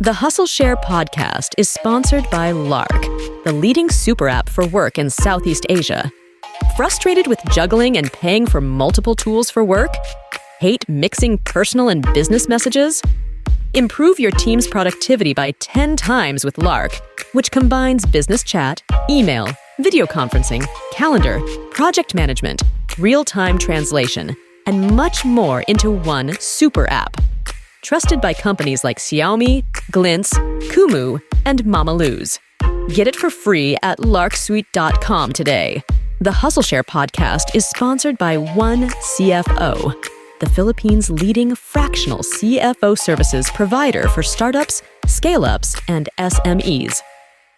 The Hustleshare podcast is sponsored by Lark, the leading super app for work in Southeast Asia. Frustrated with juggling and paying for multiple tools for work? Hate mixing personal and business messages? Improve your team's productivity by 10 times with Lark, which combines business chat, email, video conferencing, calendar, project management, real-time translation, and much more into one super app. Trusted by companies like Xiaomi, Glints, Kumu, and Mamaluz. Get it for free at larksuite.com today. The Hustleshare podcast is sponsored by OneCFO, the Philippines' leading fractional CFO services provider for startups, scale-ups, and SMEs.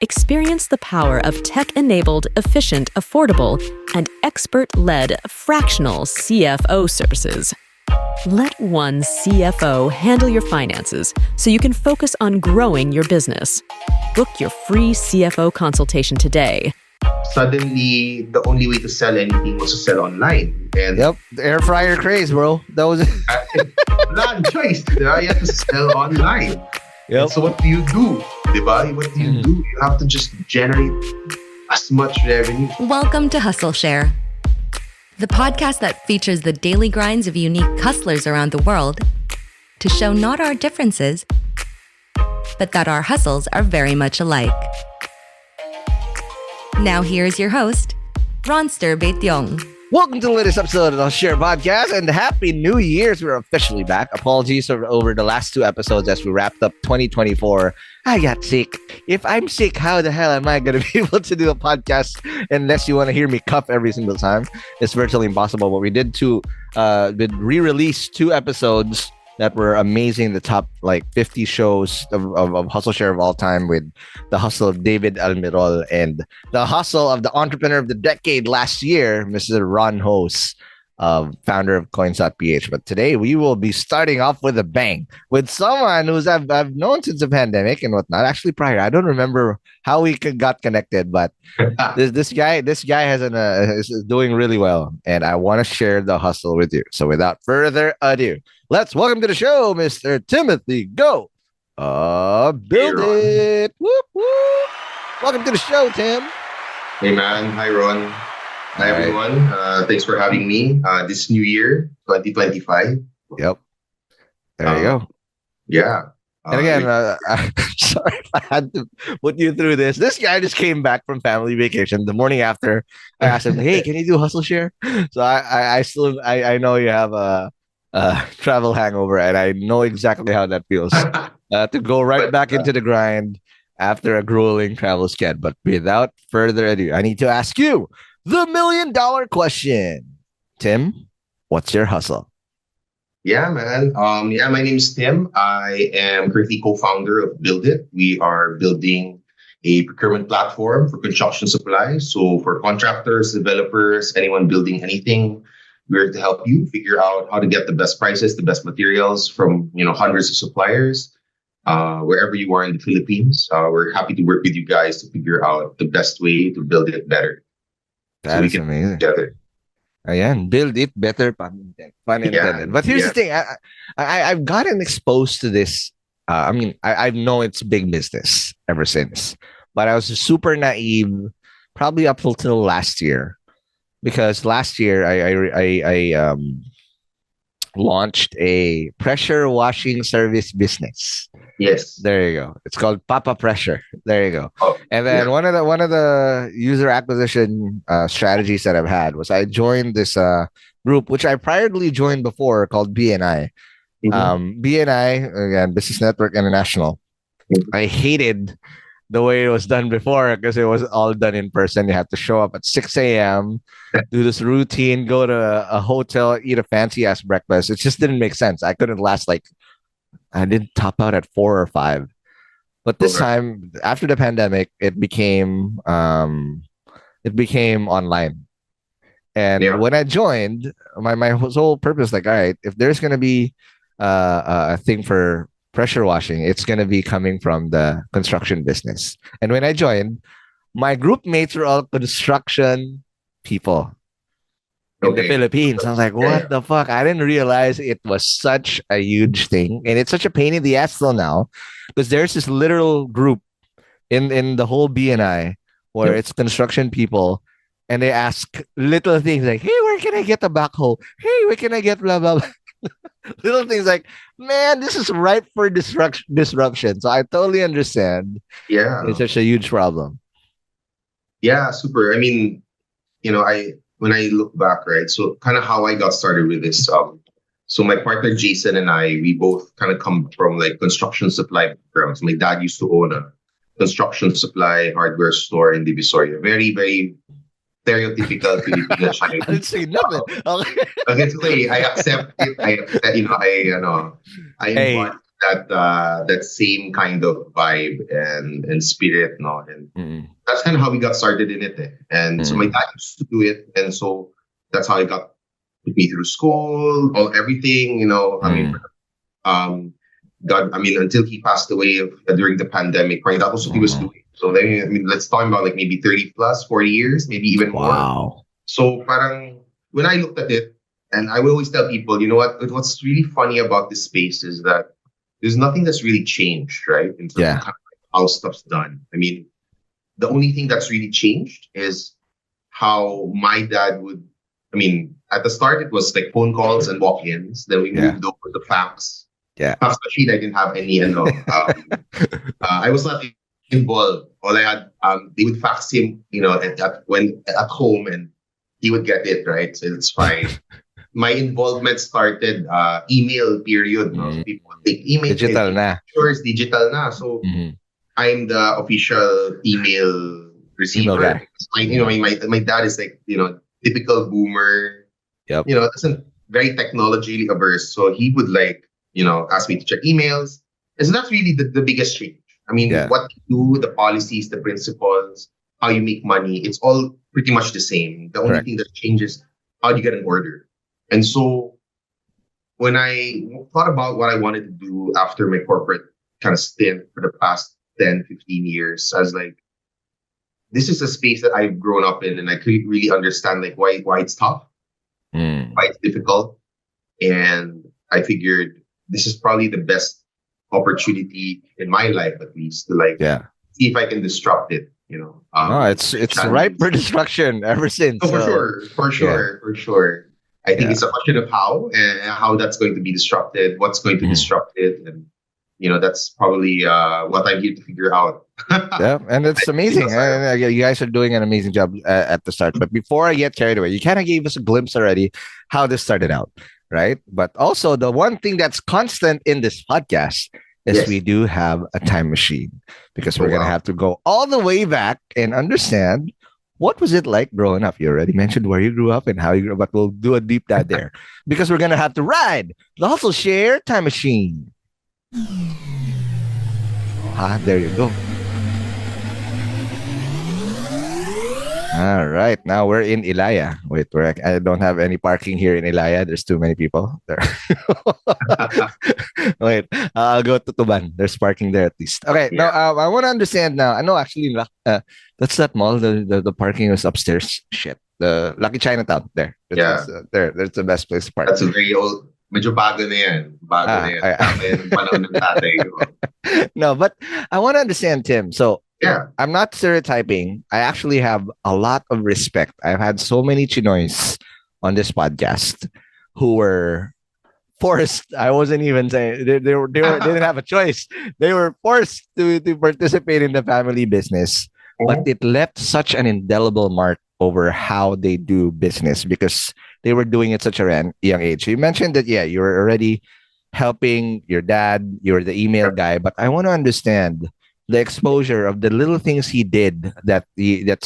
Experience the power of tech-enabled, efficient, affordable, and expert-led fractional CFO services. Let OneCFO handle your finances so you can focus on growing your business. Book your free CFO consultation today. Suddenly, the only way to sell anything was to sell online. And Yep, the air fryer craze, bro. That was it. not a choice. You have to sell online. Yep. So what do you do? Diba? What do you do? You have to just generate as much revenue. Welcome to Hustleshare, the podcast that features the daily grinds of unique hustlers around the world to show not our differences, but that our hustles are very much alike. Now here's your host, Ronster Beityong. Welcome to the latest episode of the Share Podcast, and Happy New Year's. We're officially back. Apologies over the last two episodes as we wrapped up 2024. I got sick. If I'm sick, how the hell am I going to be able to do a podcast unless you want to hear me cough every single time? It's virtually impossible. But we did re-release two episodes that were amazing. The top 50 shows of Hustleshare of all time, with the hustle of David Almirol and the hustle of the entrepreneur of the decade last year, Mr. Ron Hos, founder of coins.ph. But today we will be starting off with a bang with someone who's I've known since the pandemic and whatnot. Actually, prior, I don't remember how we got connected, but this guy is doing really well, and I want to share the hustle with you. So without further ado, let's welcome to the show, Mr. Timothy Go. Buildit. Whoop whoop. Welcome to the show, Tim. Hey man, hi Ron. Hi everyone. Thanks for having me. This new year, 2025. Yep. There you go. Yeah. And again, sorry if I had to put you through this. This guy just came back from family vacation the morning after. I asked him, "Hey, can you do Hustleshare?" So I know you have a travel hangover, and I know exactly how that feels to go right back into the grind after a grueling travel sked. But without further ado, I need to ask you the $1 million question. Tim, what's your hustle? Yeah, man. My name is Tim. I am currently co-founder of Buildit. We are building a procurement platform for construction supplies. So for contractors, developers, anyone building anything, we're here to help you figure out how to get the best prices, the best materials from hundreds of suppliers, wherever you are in the Philippines. We're happy to work with you guys to figure out the best way to build it better. That is amazing. Together. Ayan, build it better, pun intended. Yeah, but here's the thing. I've gotten exposed to this. I've known it's big business ever since. But I was super naive probably up until last year. Because last year, I launched a pressure washing service business. Yes. There you go. It's called Papa Pressure. There you go. Oh, and then one of the user acquisition strategies that I've had was I joined this group, which I priorly joined before, called BNI. BNI, again, Business Network International. I hated the way it was done before because it was all done in person. You have to show up at 6 a.m., do this routine, go to a hotel, eat a fancy ass breakfast. It just didn't make sense. I couldn't last I didn't top out at 4 or 5. But this time, after the pandemic, it became online. And when I joined, my whole purpose, all right, if there's gonna be a thing for pressure washing, it's going to be coming from the construction business. And when I joined, my group mates were all construction people. in the Okay. Philippines. I was like, Yeah, what the fuck? I didn't realize it was such a huge thing. And it's such a pain in the ass till now because there's this literal group in the whole BNI where yeah. it's construction people and they ask little things like, hey, where can I get a backhoe? Hey, where can I get blah, blah, blah. Little things like, man, this is ripe for disruption. So I totally understand. It's Yeah. such a huge problem. Yeah, super. I mean, I when I look back, right? So kind of how I got started with this. So my partner Jason and I, we both kind of come from like construction supply backgrounds. My dad used to own a construction supply hardware store in Divisoria. Very, very stereotypical Filipino I child. didn't say nothing. Okay. But it's okay. I accept it. I accept, I Hey. embody that same kind of vibe and spirit, no, and Mm, that's kind of how we got started in it. Eh. And so my mm, dad used to do it, and so that's how I got put me through school, all everything. I mean, mm, um, God, I mean, until he passed away during the pandemic, right? That was what he was mm. doing. So then, I mean, let's talk about like maybe 30 plus, 40 years, maybe even more. Wow. So parang when I looked at it, and I will always tell people, you know what? What's really funny about this space is that there's nothing that's really changed, right? In terms of Yeah. kind of like how stuff's done. I mean, the only thing that's really changed is how my dad would. I mean, at the start it was like phone calls and walk-ins. Then we Yeah. moved over to fax. Yeah. Fax machine. I didn't have any. I was not involved. All I had, they would fax him, when at home, and he would get it right. So it's fine. My involvement started email period. No? So Mm. people would take email. Digital na. Sure, it's digital na. So Mhm. I'm the official email Email receiver. guy. My dad is like, typical boomer, Yep. doesn't very technologically averse. So he would like, ask me to check emails. And so that's really the biggest change. I mean, Yeah. what you do, the policies, the principles, how you make money, it's all pretty much the same. The only Correct. thing that changes, how do you get an order? And so when I thought about what I wanted to do after my corporate kind of stint for the past 10, 15 years, I was like, this is a space that I've grown up in, and I couldn't really understand like why it's tough, Mm. why it's difficult. And I figured this is probably the best opportunity in my life, at least, to like Yeah. see if I can disrupt it, No, it's ripe for destruction ever since. Oh, for So, sure, for yeah. sure, for sure. I think Yeah. it's a question of how and how that's going to be disrupted, what's going to Mhm. disrupt it, and that's probably what I'm here to figure out. Yeah, and it's amazing. You guys are doing an amazing job at the start. But before I get carried away, you kind of gave us a glimpse already how this started out, right? But also the one thing that's constant in this podcast is Yes. we do have a time machine because we're Oh, gonna wow. have to go all the way back and understand what was it like growing up. You already mentioned where you grew up and how you grew up, but we'll do a deep dive there because we're gonna have to ride the Hustleshare time machine. There you go. All right, now we're in Ilaya. Wait, I don't have any parking here in Ilaya. There's too many people there. Wait, I'll go to Tuban. There's parking there at least. Okay, Yeah. now I want to understand now. I know actually, that's that mall. The parking is upstairs. Shit, the Lucky Chinatown there. Yeah. That's the best place to park. That's a very old, medyo bago na yan. Bago na yan. Dami panahon ng tatay ko. No, but I want to understand, Tim. So Yeah. I'm not stereotyping. I actually have a lot of respect. I've had so many Chinoys on this podcast who were forced. I wasn't even saying they didn't have a choice. They were forced to participate in the family business, but it left such an indelible mark over how they do business because they were doing it at such a young age. You mentioned that, yeah, you were already helping your dad. You're the email guy, but I want to understand the exposure of the little things he did that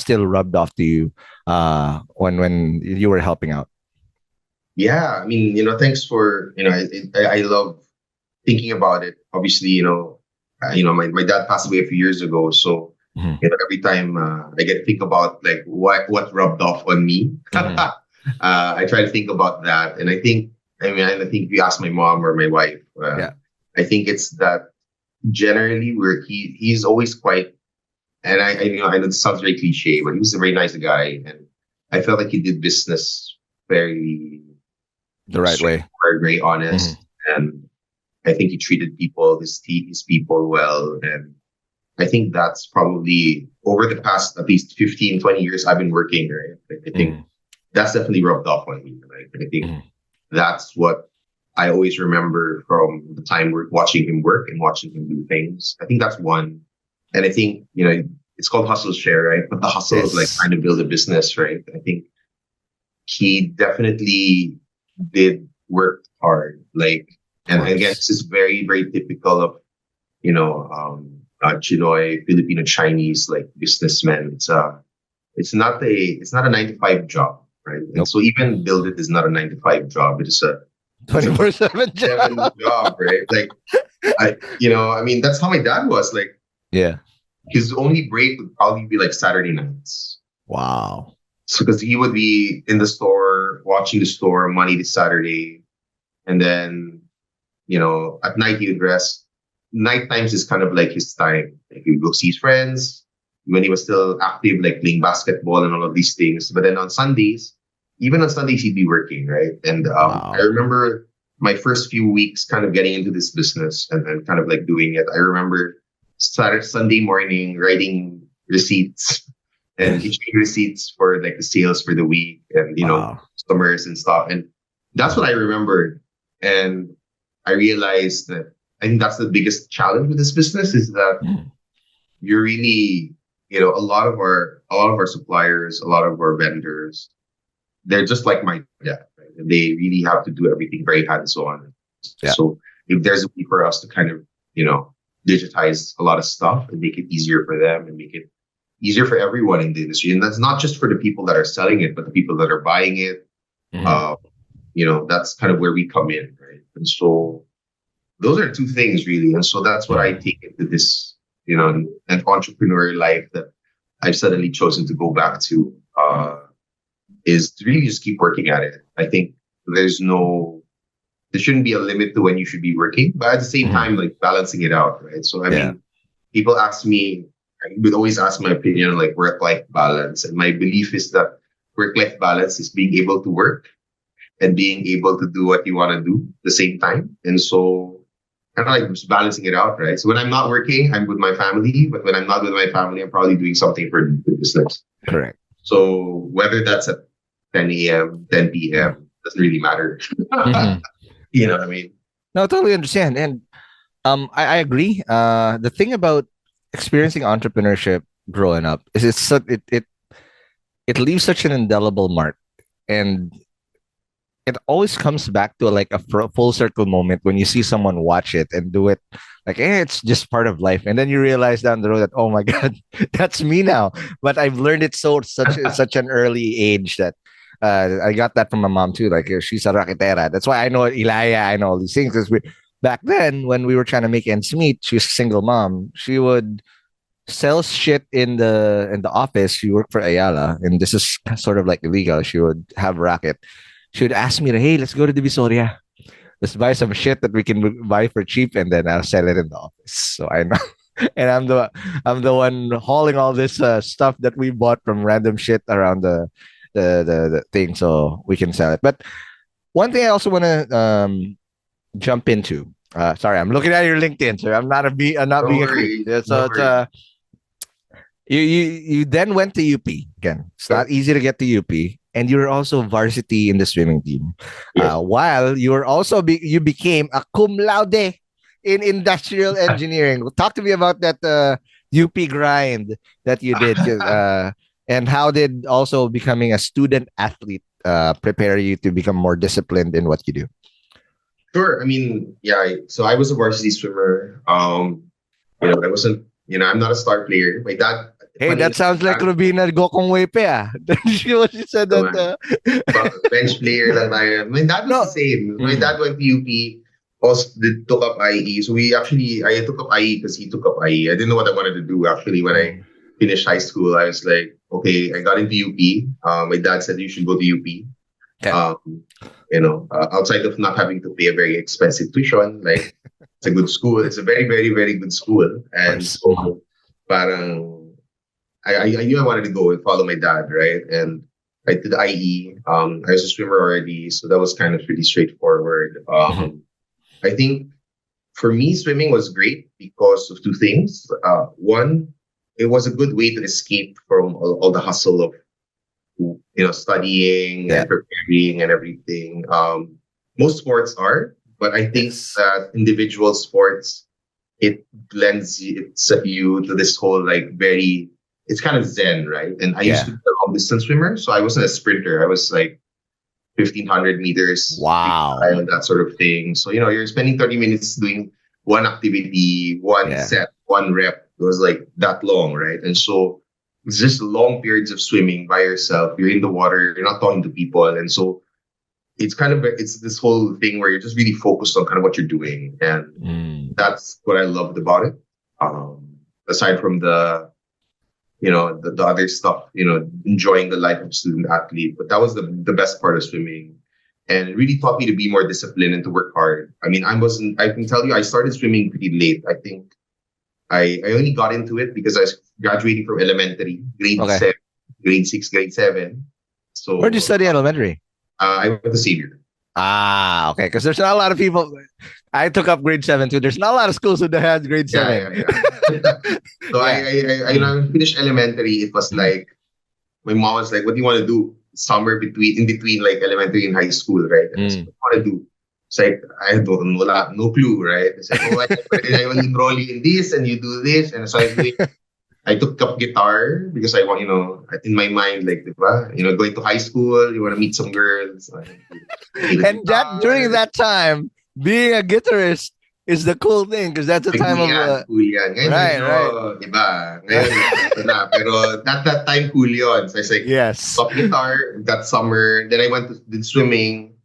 still rubbed off to you when you were helping out. Yeah. I mean, thanks for, I love thinking about it. Obviously, my dad passed away a few years ago. So, Mhm. every time I get to think about like what rubbed off on me, Mhm. I try to think about that. And I think if you ask my mom or my wife, Yeah. I think it's that generally where he's always quite, and I know it sounds very cliche, but he was a very nice guy, and I felt like he did business very The right way. very honest, and I think he treated his people well. And I think that's probably over the past at least 15, 20 years I've been working, right? Like, I think that's definitely rubbed off on me. Like, I think that's what I always remember from the time we're watching him work and watching him do things. I think that's one. And I think, it's called Hustleshare, right? But the hustle is like trying to build a business, right? I think he definitely did work hard. Like, and again, this is very, very typical of, Chinoy, Filipino Chinese, like businessmen. It's not a 9 to 5 job, right? And so even Buildit is not a 9 to 5 job. It is a 24/7 job, right? Like, that's how my dad was. Like, his only break would probably be like Saturday nights. Wow. So because he would be in the store, watching the store Monday to Saturday, and then, at night he would rest. Night times is kind of like his time. Like, he would go see his friends when he was still active, like playing basketball and all of these things. But then even on Sundays, he'd be working, right? And I remember my first few weeks kind of getting into this business and kind of like doing it. I remember Sunday morning writing receipts and issuing receipts for like the sales for the week and, customers and stuff. And that's what I remember. And I realized that I think that's the biggest challenge with this business is that you're really, a lot of our suppliers, a lot of our vendors, they're just like my dad, right? And they really have to do everything very hands-on. Yeah. So if there's a way for us to kind of, digitize a lot of stuff and make it easier for them and make it easier for everyone in the industry. And that's not just for the people that are selling it, but the people that are buying it. That's kind of where we come in, right? And so those are two things really. And so that's what I take into this, an entrepreneurial life that I've suddenly chosen to go back to, is to really just keep working at it. I think there shouldn't be a limit to when you should be working, but at the same time, like balancing it out, right? So, I mean, people ask me, I would always ask my opinion on like work-life balance. And my belief is that work-life balance is being able to work and being able to do what you want to do at the same time. And so kind of like just balancing it out, right? So when I'm not working, I'm with my family. But when I'm not with my family, I'm probably doing something for the business. Correct. So whether that's at 10 a.m., 10 p.m., doesn't really matter. You know what I mean? No, I totally understand. And I agree. The thing about experiencing entrepreneurship growing up is it leaves such an indelible mark. And it always comes back to like a full circle moment when you see someone watch it and do it like, it's just part of life. And then you realize down the road that, oh my God, that's me now. But I've learned it such an early age that I got that from my mom too. Like, she's a raketera. That's why I know Ilaya, I know all these things. Because back then, when we were trying to make ends meet, she was a single mom. She would sell shit in the office. She worked for Ayala, and this is sort of like illegal. She would have a racket. She would ask me, hey, let's go to Divisoria. Let's buy some shit that we can buy for cheap, and then I'll sell it in the office. So I know. And I'm the one hauling all this stuff that we bought from random shit around the thing so we can sell it. But one thing I also want to jump into. Sorry, I'm looking at your LinkedIn, sir. I'm not being a creep. So you then went to UP again. It's not easy to get to UP, and you were also varsity in the swimming team. Yes. While you were also you became a cum laude in industrial engineering. Talk to me about that UP grind that you did, and how did also becoming a student athlete prepare you to become more disciplined in what you do? Sure. I mean, so I was a varsity swimmer. I wasn't, I'm not a star player. My dad. Hey, that sounds like Rubina Gokong Wepe. She said that. Bench player lang tayo. My dad was the same. My dad went to UP, also took up IE. So I took up IE because he took up IE. I didn't know what I wanted to do actually when I finished high school. I was like, okay, I got into UP. My dad said you should go to UP. Okay. Outside of not having to pay a very expensive tuition, like it's a good school. It's a very, very, very good school. And so parang I knew I wanted to go and follow my dad, right? And I did IE. I was a swimmer already, so that was kind of pretty straightforward. I think for me, swimming was great because of two things. One, it was a good way to escape from all the hustle of studying and preparing and everything. Most sports are, but I think that individual sports, it blends you to this whole like very, it's kind of zen, right? And I used to be a long distance swimmer, so I wasn't a sprinter. I was like 1,500 meters, Wow, and that sort of thing. So you're spending 30 minutes doing one activity, one set, one rep. It was like that long, right? And so it's just long periods of swimming by yourself. You're in the water. You're not talking to people, and so it's this whole thing where you're just really focused on kind of what you're doing, and that's what I loved about it. Aside from the other stuff, enjoying the life of a student athlete, but that was the best part of swimming, and it really taught me to be more disciplined and to work hard. I mean, I can tell you, I started swimming pretty late. I think I only got into it because I was graduating from elementary, grade 6, grade 7. So where did you study elementary? I went to Xavier. Okay. Because there's not a lot of people. I took up grade 7 too. There's not a lot of schools that had grade 7. Yeah. So I finished elementary. It was like my mom was like, "What do you want to do?" Somewhere in between like elementary and high school, right? And I said, "What do you want to do?" It's like I don't know, no clue, right? It's like, I will enroll you in this, and you do this, and so I took up guitar because I want, in my mind, like, going to high school, you want to meet some girls. And during that time, being a guitarist is the cool thing because that's the time of right. Diba? Ngayon, pero that time cool yun. So I was like, top guitar that summer. Then I did swimming,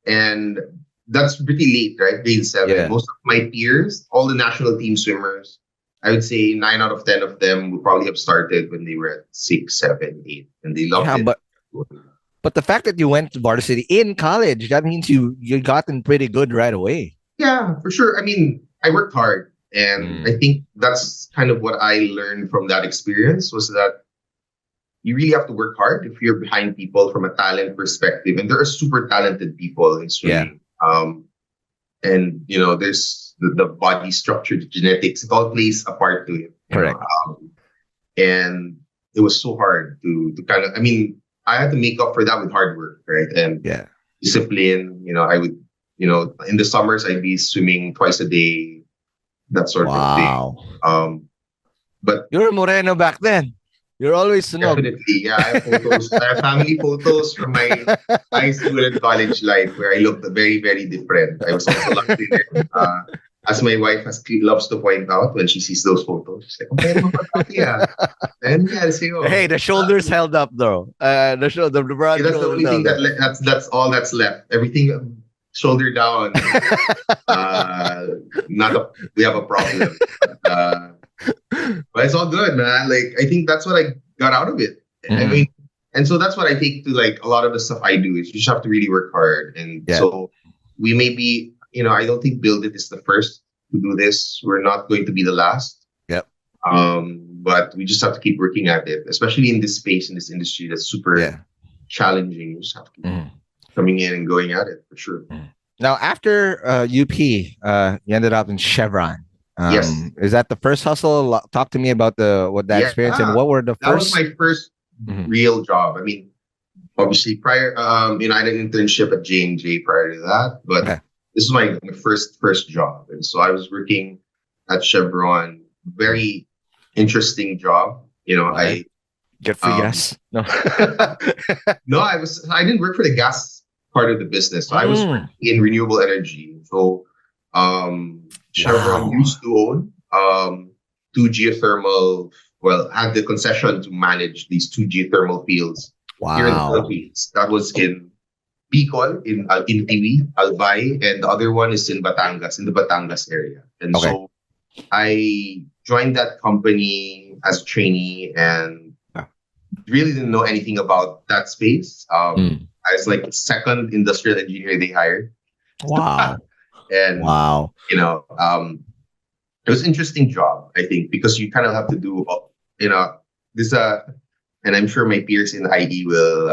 and that's pretty late, right? Grade 7. Yeah. Most of my peers, all the national team swimmers, I would say 9 out of 10 of them would probably have started when they were at 6, 7, 8, and they loved it. But the fact that you went to varsity in college, that means you gotten pretty good right away. Yeah, for sure. I mean, I worked hard, and I think that's kind of what I learned from that experience was that you really have to work hard if you're behind people from a talent perspective, and there are super talented people in swimming. And there's the body structure, the genetics, it all plays a part to it. Correct. And it was so hard to kind of, I mean, I had to make up for that with hard work, right? And discipline. I would, in the summers, I'd be swimming twice a day, that sort of thing. But you were Moreno back then. You're always definitely, yeah. I have photos. I have family photos from my high school and college life where I looked very, very different. I was also lucky there. As my wife loves to point out when she sees those photos, she's like, And hey, the shoulders held up though. The broad. That's the only thing that's all that's left. Everything shoulder down. We have a problem. But it's all good, man. Like, I think that's what I got out of it. I mean, and so that's what I take to like a lot of the stuff I do is you just have to really work hard. And so we may be, I don't think Buildit is the first to do this. We're not going to be the last. Yep. But we just have to keep working at it, especially in this space, in this industry that's super challenging. You just have to keep coming in and going at it for sure. Now, after UP, you ended up in Chevron. Yes. Is that the first hustle? Talk to me about that experience and what were the first. That was my first real job. I mean, obviously prior, I had an internship at J&J prior to that, but this is my first job, and so I was working at Chevron. Very interesting job. I get free gas. No, no, I didn't work for the gas part of the business. So I was working in renewable energy. So, Chevron used to own 2 geothermal, had the concession to manage these 2 geothermal fields here in the Philippines. That was in Bicol, in Tiwi, Albay, and the other one is in Batangas, in the Batangas area. And so I joined that company as a trainee and really didn't know anything about that space. I was like the second industrial engineer they hired. Wow. And it was an interesting job, I think, because you kind of have to do, there's a and I'm sure my peers in IE will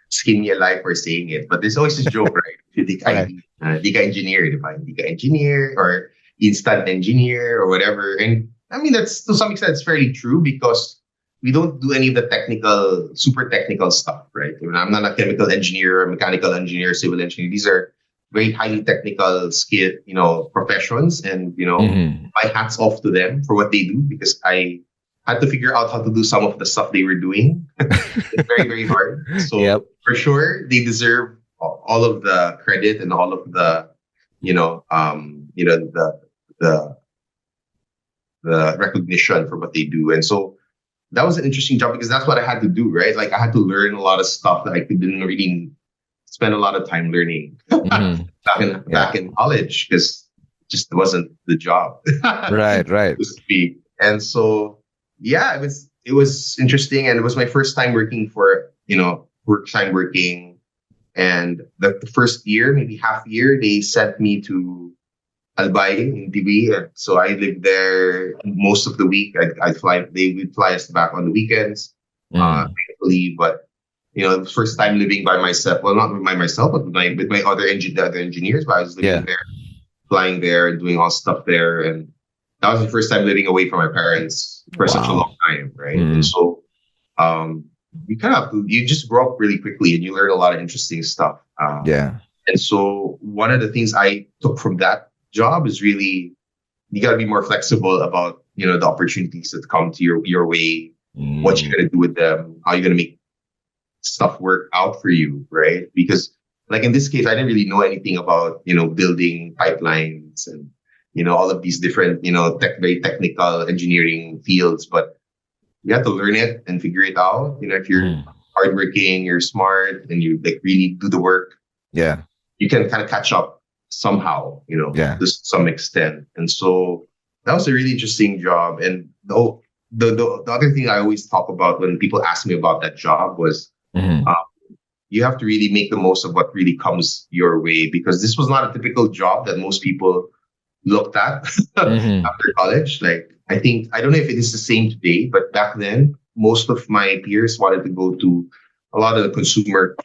skin me alive for saying it. But there's always this joke, right? If you take Right. IE, di ka engineer, di ba? Di ka engineer or instant engineer or whatever. And I mean, that's to some extent it's fairly true because we don't do any of the super technical stuff, right? I mean, I'm not a chemical engineer, mechanical engineer, civil engineer. These are very highly technical skill, professions, and my hats off to them for what they do because I had to figure out how to do some of the stuff they were doing. It's very, very hard. So Yep. for sure, they deserve all of the credit and all of the, the recognition for what they do. And so that was an interesting job because that's what I had to do, right? Like I had to learn a lot of stuff that I didn't really spend a lot of time learning back in college because it just wasn't the job. Right. To speak. And so it was interesting, and it was my first time working working. And the first year, maybe half year, they sent me to Albay in TV. So I lived there most of the week. I'd fly. They would fly us back on the weekends, thankfully. But the first time living by myself. Well, not by myself, but with my other engineers. But I was living there, flying there, and doing all stuff there. And that was the first time living away from my parents for such a long time, right? And so, you just grow up really quickly, and you learn a lot of interesting stuff. And so, one of the things I took from that job is really you got to be more flexible about the opportunities that come to your way, what you're gonna do with them, how you're gonna make stuff work out for you, right? Because like in this case, I didn't really know anything about building pipelines and all of these different very technical engineering fields, but you have to learn it and figure it out. If you're hardworking, you're smart, and you really do the work, you can kind of catch up somehow, to some extent. And so that was a really interesting job. And the other thing I always talk about when people ask me about that job was you have to really make the most of what really comes your way, because this was not a typical job that most people looked at after college. Like, I don't know if it is the same today, but back then, most of my peers wanted to go to a lot of the consumer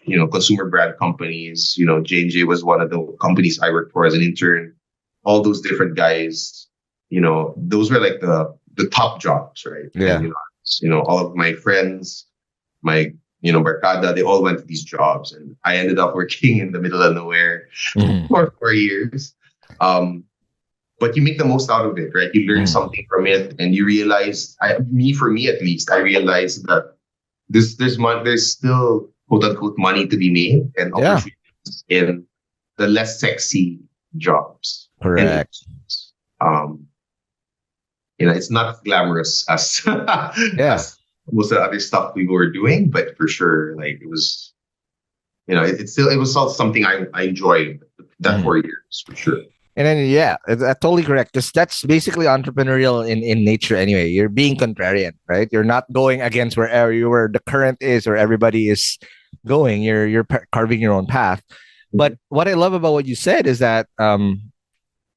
brand companies. J&J was one of the companies I worked for as an intern. All those different guys, those were like the top jobs, right? Yeah. And, all of my friends, my Barkada, they all went to these jobs, and I ended up working in the middle of nowhere for 4 years. But you make the most out of it, right? You learn something from it, and you realize, for me at least, I realized that there's still quote unquote money to be made and opportunities in the less sexy jobs. Correct. And, it's not glamorous as as most of the other stuff we were doing, but for sure, like it was, it was still something I enjoyed that 4 years for sure. And then, that's totally correct. Because that's basically entrepreneurial in nature anyway. You're being contrarian, right? You're not going against where the current is or everybody is going. You're carving your own path. But what I love about what you said is that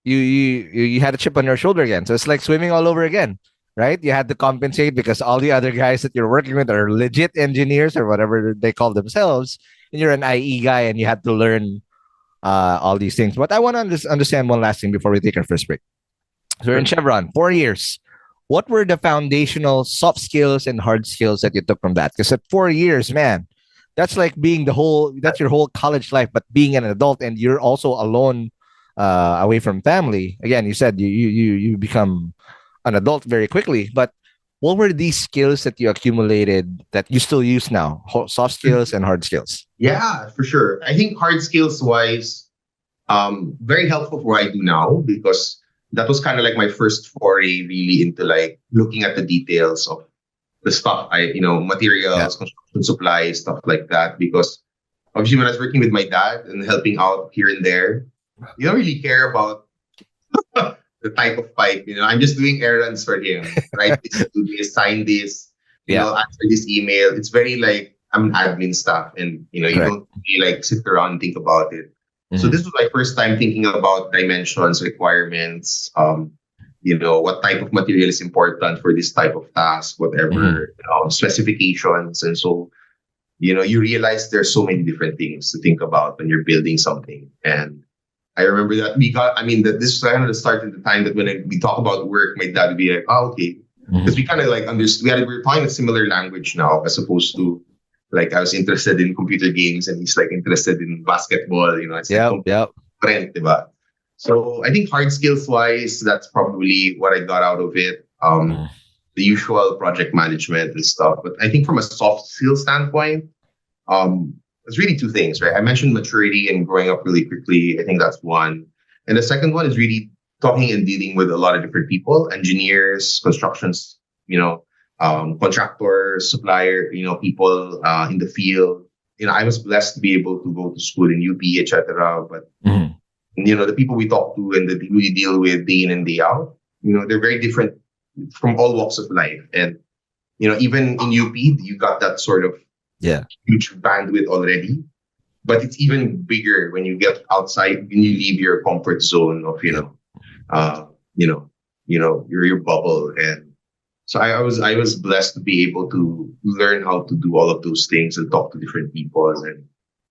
you had a chip on your shoulder again. So it's like swimming all over again, right? You had to compensate because all the other guys that you're working with are legit engineers or whatever they call themselves. And you're an IE guy, and you had to learn all these things. But I want to understand one last thing before we take our first break. So you're in Chevron 4 years. What were the foundational soft skills and hard skills that you took from that? Because at 4 years, man, that's like that's your whole college life, but being an adult, and you're also alone, away from family. Again, you said you become an adult very quickly, but what were these skills that you accumulated that you still use now? Soft skills and hard skills. Yeah, for sure. I think hard skills wise, very helpful for what I do now, because that was kind of like my first foray really into like looking at the details of the stuff materials, construction supplies, stuff like that. Because obviously when I was working with my dad and helping out here and there, you don't really care about the type of pipe. I'm just doing errands for him, right? Do this, sign this, answer this email. It's very like I'm admin stuff, and you don't really like sit around and think about it. So this was my first time thinking about dimensions, requirements, what type of material is important for this type of task, whatever specifications. And so, you realize there's so many different things to think about when you're building something. And I remember that that this was kind of the start of the time that when we talk about work, my dad would be like, oh, okay. Because we kind of like understood, we were talking a similar language now, as opposed to like I was interested in computer games and he's like interested in basketball, it's like different, diba? So I think hard skills wise, that's probably what I got out of it. The usual project management and stuff. But I think from a soft skill standpoint, it's really two things, right? I mentioned maturity and growing up really quickly. I think that's one. And the second one is really talking and dealing with a lot of different people, engineers, constructions, contractors, supplier, people in the field. I was blessed to be able to go to school in UP, etc. But the people we talk to and the people we deal with day in and day out, they're very different from all walks of life. And even in UP, you got that sort of huge bandwidth already. But it's even bigger when you get outside, when you leave your comfort zone of your bubble. And so I was blessed to be able to learn how to do all of those things and talk to different people and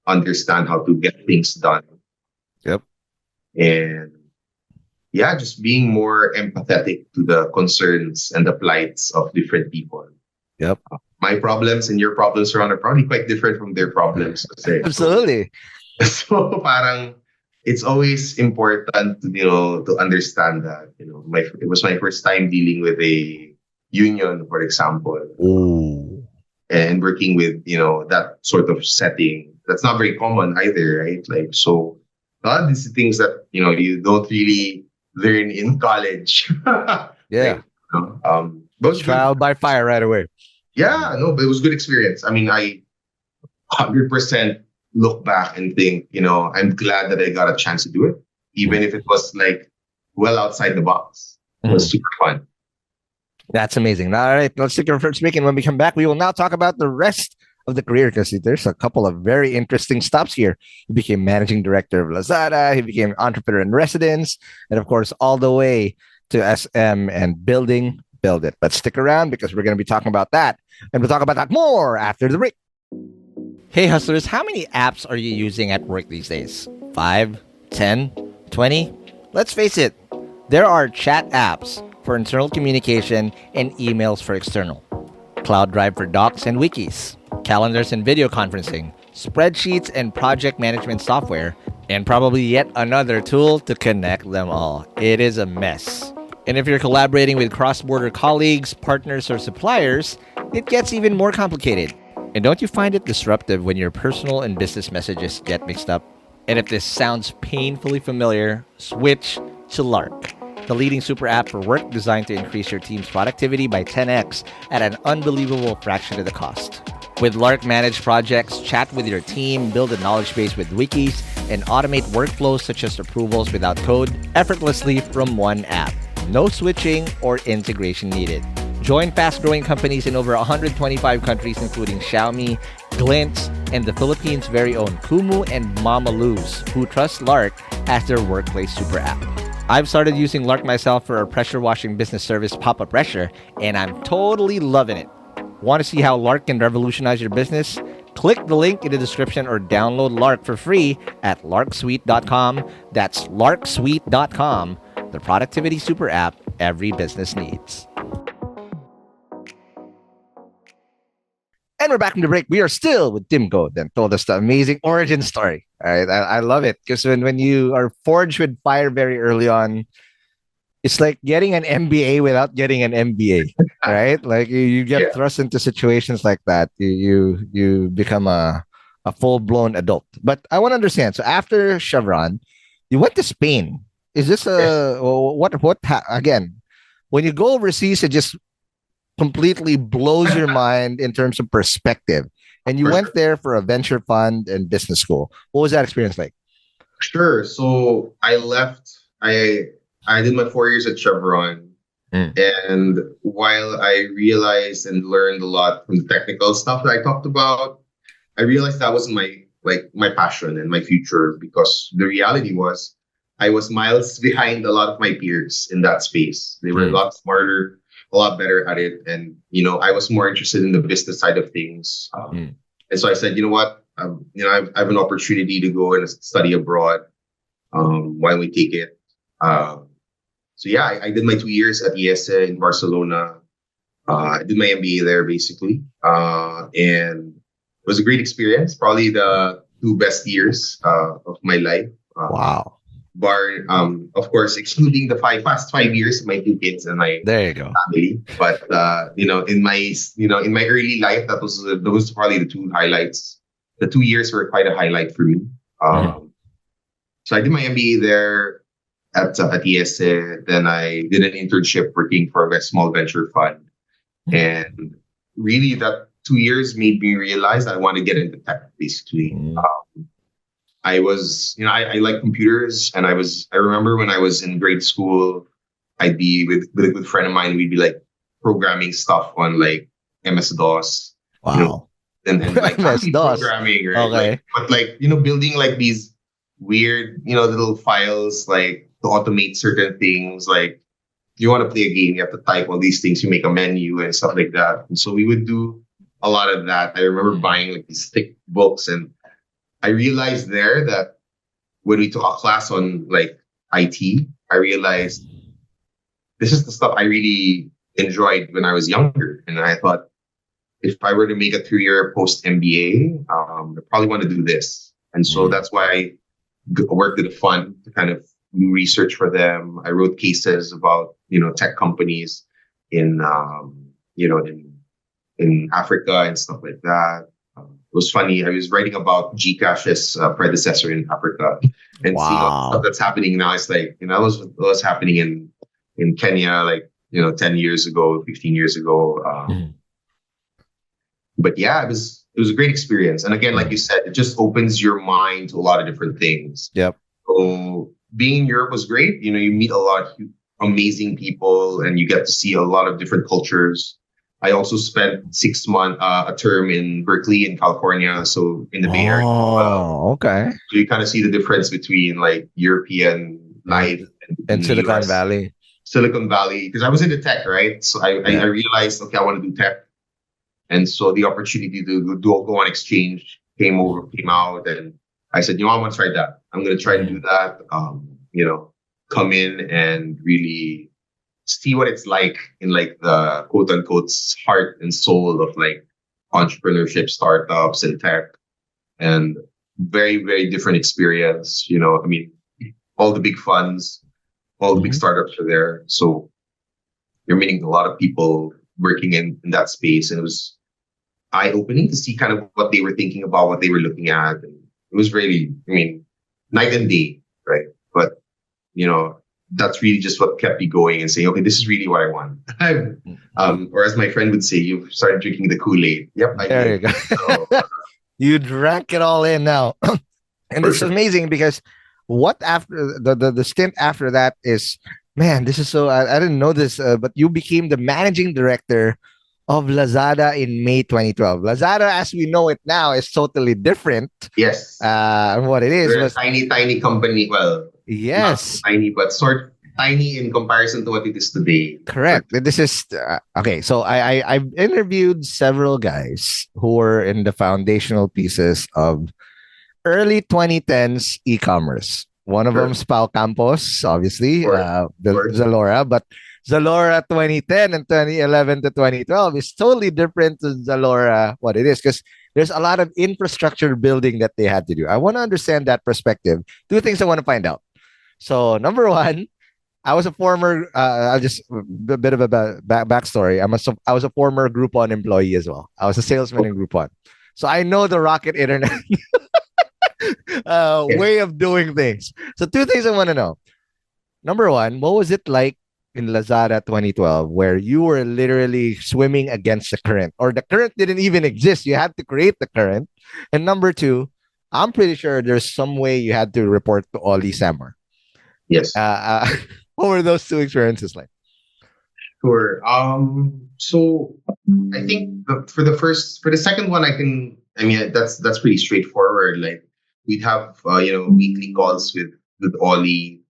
understand how to get things done. Yep. And just being more empathetic to the concerns and the plights of different people. Yep. My problems and your problems are probably quite different from their problems. Absolutely. So parang it's always important to understand that, it was my first time dealing with a union, for example. Ooh. And working with, that sort of setting. That's not very common either, right? Like, so a lot of these things that, you don't really learn in college. Yeah. Like, trial by fire right away. Yeah, no, but it was a good experience. I mean, I 100% look back and think, I'm glad that I got a chance to do it, even if it was like well outside the box. It was super fun. That's amazing. All right, let's take our first break, and when we come back, we will now talk about the rest of the career, because there's a couple of very interesting stops here. He became managing director of Lazada. He became entrepreneur in residence, and of course, all the way to SM and building Buildit. But stick around because we're going to be talking about that, and we'll talk about that more after the break. Hey, hustlers, how many apps are you using at work these days? 5, 10, 20? Let's face it, there are chat apps for internal communication and emails for external, Cloud Drive for docs and wikis, calendars and video conferencing, spreadsheets and project management software, and probably yet another tool to connect them all. It is a mess. And if you're collaborating with cross-border colleagues, partners, or suppliers, it gets even more complicated. And don't you find it disruptive when your personal and business messages get mixed up? And if this sounds painfully familiar, switch to Lark, the leading super app for work designed to increase your team's productivity by 10x at an unbelievable fraction of the cost. With Lark, manage projects, chat with your team, build a knowledge base with wikis, and automate workflows such as approvals without code effortlessly from one app. No switching or integration needed. Join fast-growing companies in over 125 countries, including Xiaomi, Glint, and the Philippines' very own Kumu and Mama Lou's, who trust Lark as their workplace super app. I've started using Lark myself for our pressure washing business service, Pop-Up Pressure, and I'm totally loving it. Want to see how Lark can revolutionize your business? Click the link in the description or download Lark for free at larksuite.com. That's larksuite.com, the productivity super app every business needs. And we're back from the break. We are still with Tim Goad and told us the amazing origin story. All right, I love it because when you are forged with fire very early on, it's like getting an MBA without getting an MBA, right? Like you get thrust into situations like that. You become a full-blown adult. But I want to understand. So after Chevron, you went to Spain. Is this again? When you go overseas, it just completely blows your mind in terms of perspective. And you went there for a venture fund and business school. What was that experience like? Sure. So I left. I did my 4 years at Chevron. And while I realized and learned a lot from the technical stuff that I talked about, I realized that wasn't my passion and my future, because the reality was I was miles behind a lot of my peers in that space. They were a lot smarter, a lot better at it, and I was more interested in the business side of things. And so I said, you know what, I have an opportunity to go and study abroad. Why don't we take it? So yeah, I did my 2 years at ESA in Barcelona. I did my MBA there basically, and it was a great experience. Probably the 2 best years of my life. Wow. Bar, of course, excluding the past 5 years of my 2 kids and my There you go. family. But in my early life, those probably the two highlights. The 2 years were quite a highlight for me. So I did my MBA there at ESA. Then I did an internship working for a small venture fund, and really that 2 years made me realize I want to get into tech. Basically, I was, I like computers, and I remember when I was in grade school, I'd be with a good friend of mine. We'd be like programming stuff on like MS DOS. Wow. And like MS-DOS. programming, right? Okay. But building like these weird, little files like to automate certain things. Like you want to play a game, you have to type all these things, you make a menu and stuff like that. And so we would do a lot of that. I remember buying like these thick books, and I realized there that when we took a class on like IT, I realized this is the stuff I really enjoyed when I was younger. And I thought, if I were to make a 2-year post MBA, I probably want to do this. And so that's why I worked at a fund to kind of do research for them. I wrote cases about, tech companies in Africa and stuff like that. It was funny. I was writing about Gcash's predecessor in Africa, and see stuff that's happening now. It's like, that was happening in Kenya, like, 10 years ago, 15 years ago. But yeah, it was a great experience. And again, like you said, it just opens your mind to a lot of different things. Yep. So being in Europe was great. You meet a lot of amazing people, and you get to see a lot of different cultures. I also spent 6 months, a term in Berkeley in California, so in the Bay Area. Oh, okay. So you kind of see the difference between like European life and Silicon Valley. Silicon Valley, because I was into tech, right? So I realized, okay, I want to do tech. And so the opportunity to go on exchange came out, and I said, I want to try that. I'm going to try to do that. Come in and really see what it's like in like the quote unquote heart and soul of like entrepreneurship, startups, and tech, and very, very different experience. All the big funds, all the big startups are there. So you're meeting a lot of people working in that space. And it was eye-opening to see kind of what they were thinking about, what they were looking at. And it was really, night and day, right? But, that's really just what kept me going and saying, okay, this is really what I want. Or as my friend would say, you've started drinking the Kool-Aid. Yep. There you go. So, you drank it all in now. And it's amazing because what after the stint after that is, man, this is so, I didn't know this, but you became the managing director of Lazada in May 2012. Lazada, as we know it now, is totally different. Yes. What it is. They're a tiny company. Well, yes. Not tiny, but sort of tiny in comparison to what it is today. Correct. This is, okay. So I've interviewed several guys who were in the foundational pieces of early 2010s e-commerce. One of them is Pau Campos, obviously, Zalora, but Zalora 2010 and 2011 to 2012 is totally different to Zalora, what it is, because there's a lot of infrastructure building that they had to do. I want to understand that perspective. 2 things I want to find out. So, number one, I was a former, I'll just a bit of a backstory. I was a former Groupon employee as well. I was a salesman in Groupon. So I know the Rocket Internet way of doing things. So 2 things I want to know. Number one, what was it like in Lazada 2012 where you were literally swimming against the current, or the current didn't even exist? You had to create the current. And number two, I'm pretty sure there's some way you had to report to Ollie Sammer. Yes. What were those 2 experiences like? Sure. So I think for the second one, that's pretty straightforward. Like we'd have weekly calls with Ollie.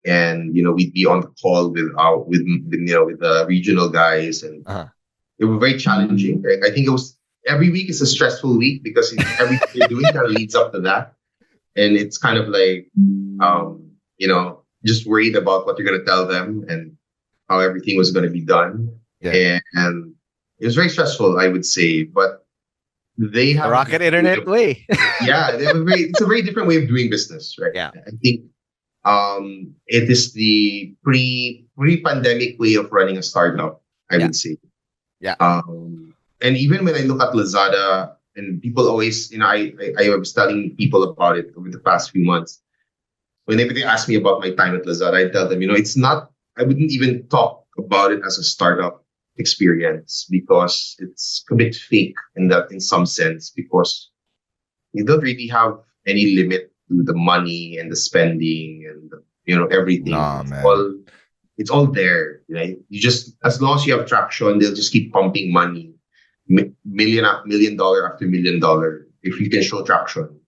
and we'd be on the call with the regional guys, and it was very challenging. Right? I think it was every week is a stressful week because everything you're doing kind of leads up to that, and it's kind of like just worried about what you're going to tell them and how everything was going to be done. Yeah. And it was very stressful, I would say, but they have the rocket internet way. Yeah, it's a very different way of doing business, right? Yeah. I think it is the pre-pandemic way of running a startup, I would say. Yeah. And even when I look at Lazada, and people always, I was telling people about it over the past few months. Whenever they ask me about my time at Lazada, I tell them, it's not, I wouldn't even talk about it as a startup experience because it's a bit fake in some sense, because you don't really have any limit to the money and the spending and everything. Nah, man. It's all there, right? You just, as long as you have traction, they'll just keep pumping money, million after $1 million if you can show traction,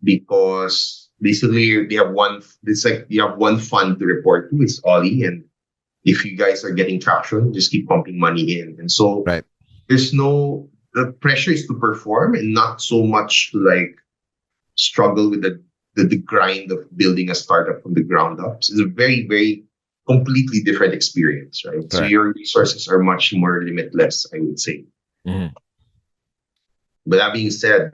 because basically they have it's like you have one fund to report to. It's Ollie, and if you guys are getting traction, just keep pumping money in. And so the pressure is to perform and not so much to like struggle with the grind of building a startup from the ground up. So it's a very, very completely different experience, right? So your resources are much more limitless, I would say. Mm-hmm. But that being said,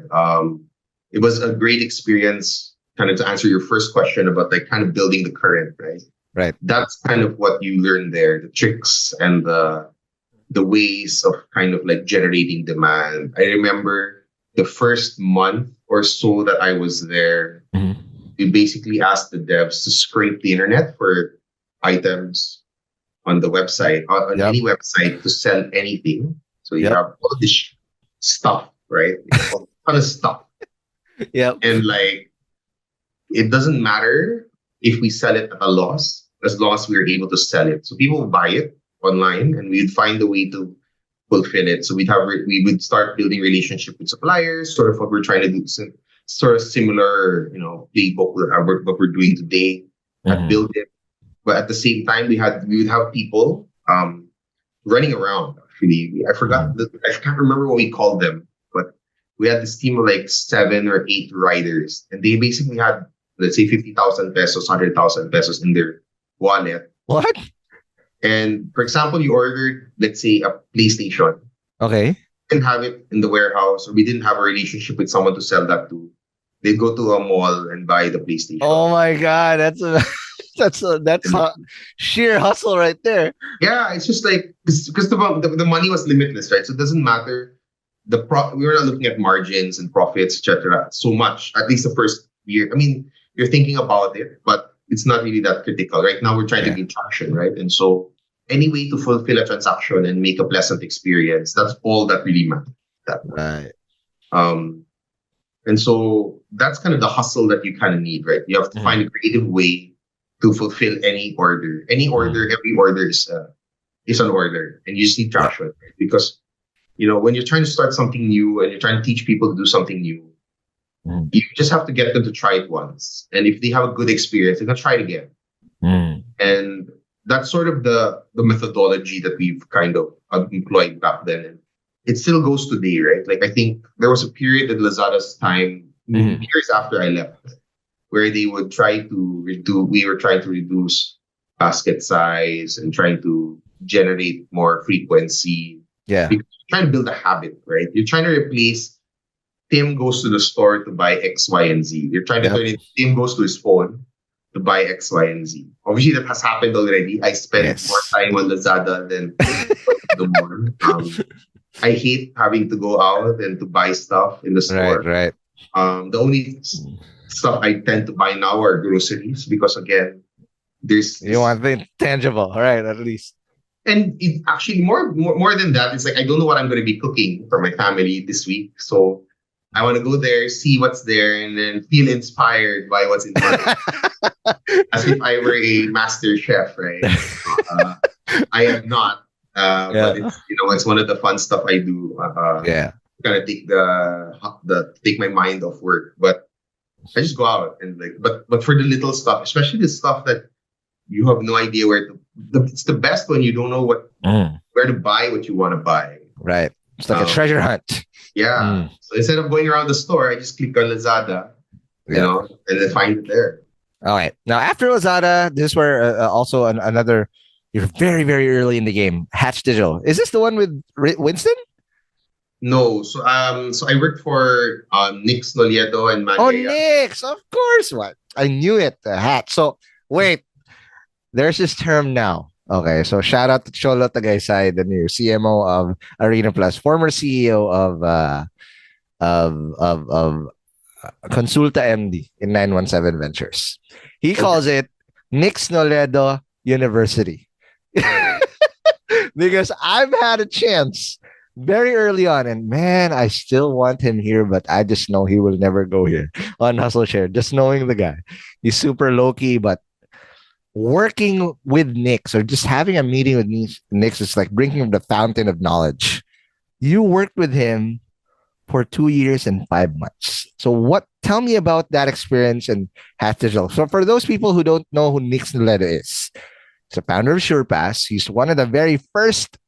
it was a great experience, kind of to answer your first question about like kind of building the current, right? Right. That's kind of what you learn there, the tricks and the ways of kind of like generating demand. I remember the first month or so that I was there, we basically asked the devs to scrape the internet for items on the website, on any website, to sell anything. So you have all this stuff, right? A ton of stuff. Yeah. And like, it doesn't matter if we sell it at a loss, as long as we're able to sell it. So people would buy it online, and we'd find a way to fulfill it. So we would start building relationship with suppliers, sort of what we're trying to do, sort of similar, playbook what we're doing today at Buildit. But at the same time, we would have people running around. Actually, I can't remember what we called them, but we had this team of like 7 or 8 riders, and they basically had, let's say, 50,000 pesos, 100,000 pesos in their wallet. What? And for example, you ordered, let's say, a PlayStation. Okay. We didn't have it in the warehouse, or we didn't have a relationship with someone to sell that to. They'd go to a mall and buy the PlayStation. Oh my God, that's a sheer hustle right there. Yeah, it's just like because the money was limitless, right? So it doesn't matter. We were not looking at margins and profits, etc. so much. At least the first year. I mean, you're thinking about it, but it's not really that critical. Right now, we're trying to gain traction, right? And so any way to fulfill a transaction and make a pleasant experience, that's all that really matters. Right. And so that's kind of the hustle that you kind of need, right? You have to find a creative way to fulfill any order. Any order, every order is an order, and you just need traction, right? Because when you're trying to start something new and you're trying to teach people to do something new, you just have to get them to try it once. And if they have a good experience, they're going to try it again. And that's sort of the methodology that we've kind of employed back then. And it still goes today, right? Like, I think there was a period in Lazada's time, years after I left, where they would we were trying to reduce basket size and trying to generate more frequency. Yeah. Because you're trying to build a habit, right? You're trying to replace Tim goes to the store to buy X, Y, and Z. You're trying to turn it, Tim goes to his phone to buy X, Y, and Z. Obviously, that has happened already. I spent more time on Lazada than the mall. I hate having to go out and to buy stuff in the store. Right. The only stuff I tend to buy now are groceries because, again, you want things tangible, right? At least. And it actually more than that, it's like I don't know what I'm going to be cooking for my family this week, so I want to go there, see what's there, and then feel inspired by what's in front of me. As if I were a master chef, right? I am not. But it's one of the fun stuff I do. Kind of take my mind off work, but I just go out and but for the little stuff, especially the stuff that you have no idea where to. It's the best when you don't know where to buy what you want to buy. Right. It's like a treasure hunt. Yeah. So instead of going around the store, I just click on Lazada, you know, and then find it there. All right. Now, after Lazada, this is where also another, you're very, very early in the game. Hatch Digital. Is this the one with Winston? No. So I worked for Nix Noliedo and Manea. Oh, Nix. Of course. What? I knew it. The Hatch. So, wait. There's this term now. Okay. So, shout out to Cholo Tagaysay, the new CMO of Arena Plus, former CEO of Consulta MD in 917 Ventures. He calls it Nix Noledo University. Because I've had a chance very early on, and man, I still want him here, but I just know he will never go here on Hustleshare. Just knowing the guy. He's super low-key, but working with Nix or just having a meeting with Nix is like drinking from the fountain of knowledge. You worked with him for 2 years and 5 months. So tell me about that experience and Hatch Digital. So for those people who don't know who Nix Noledo is, he's the founder of SurePass. He's one of the very first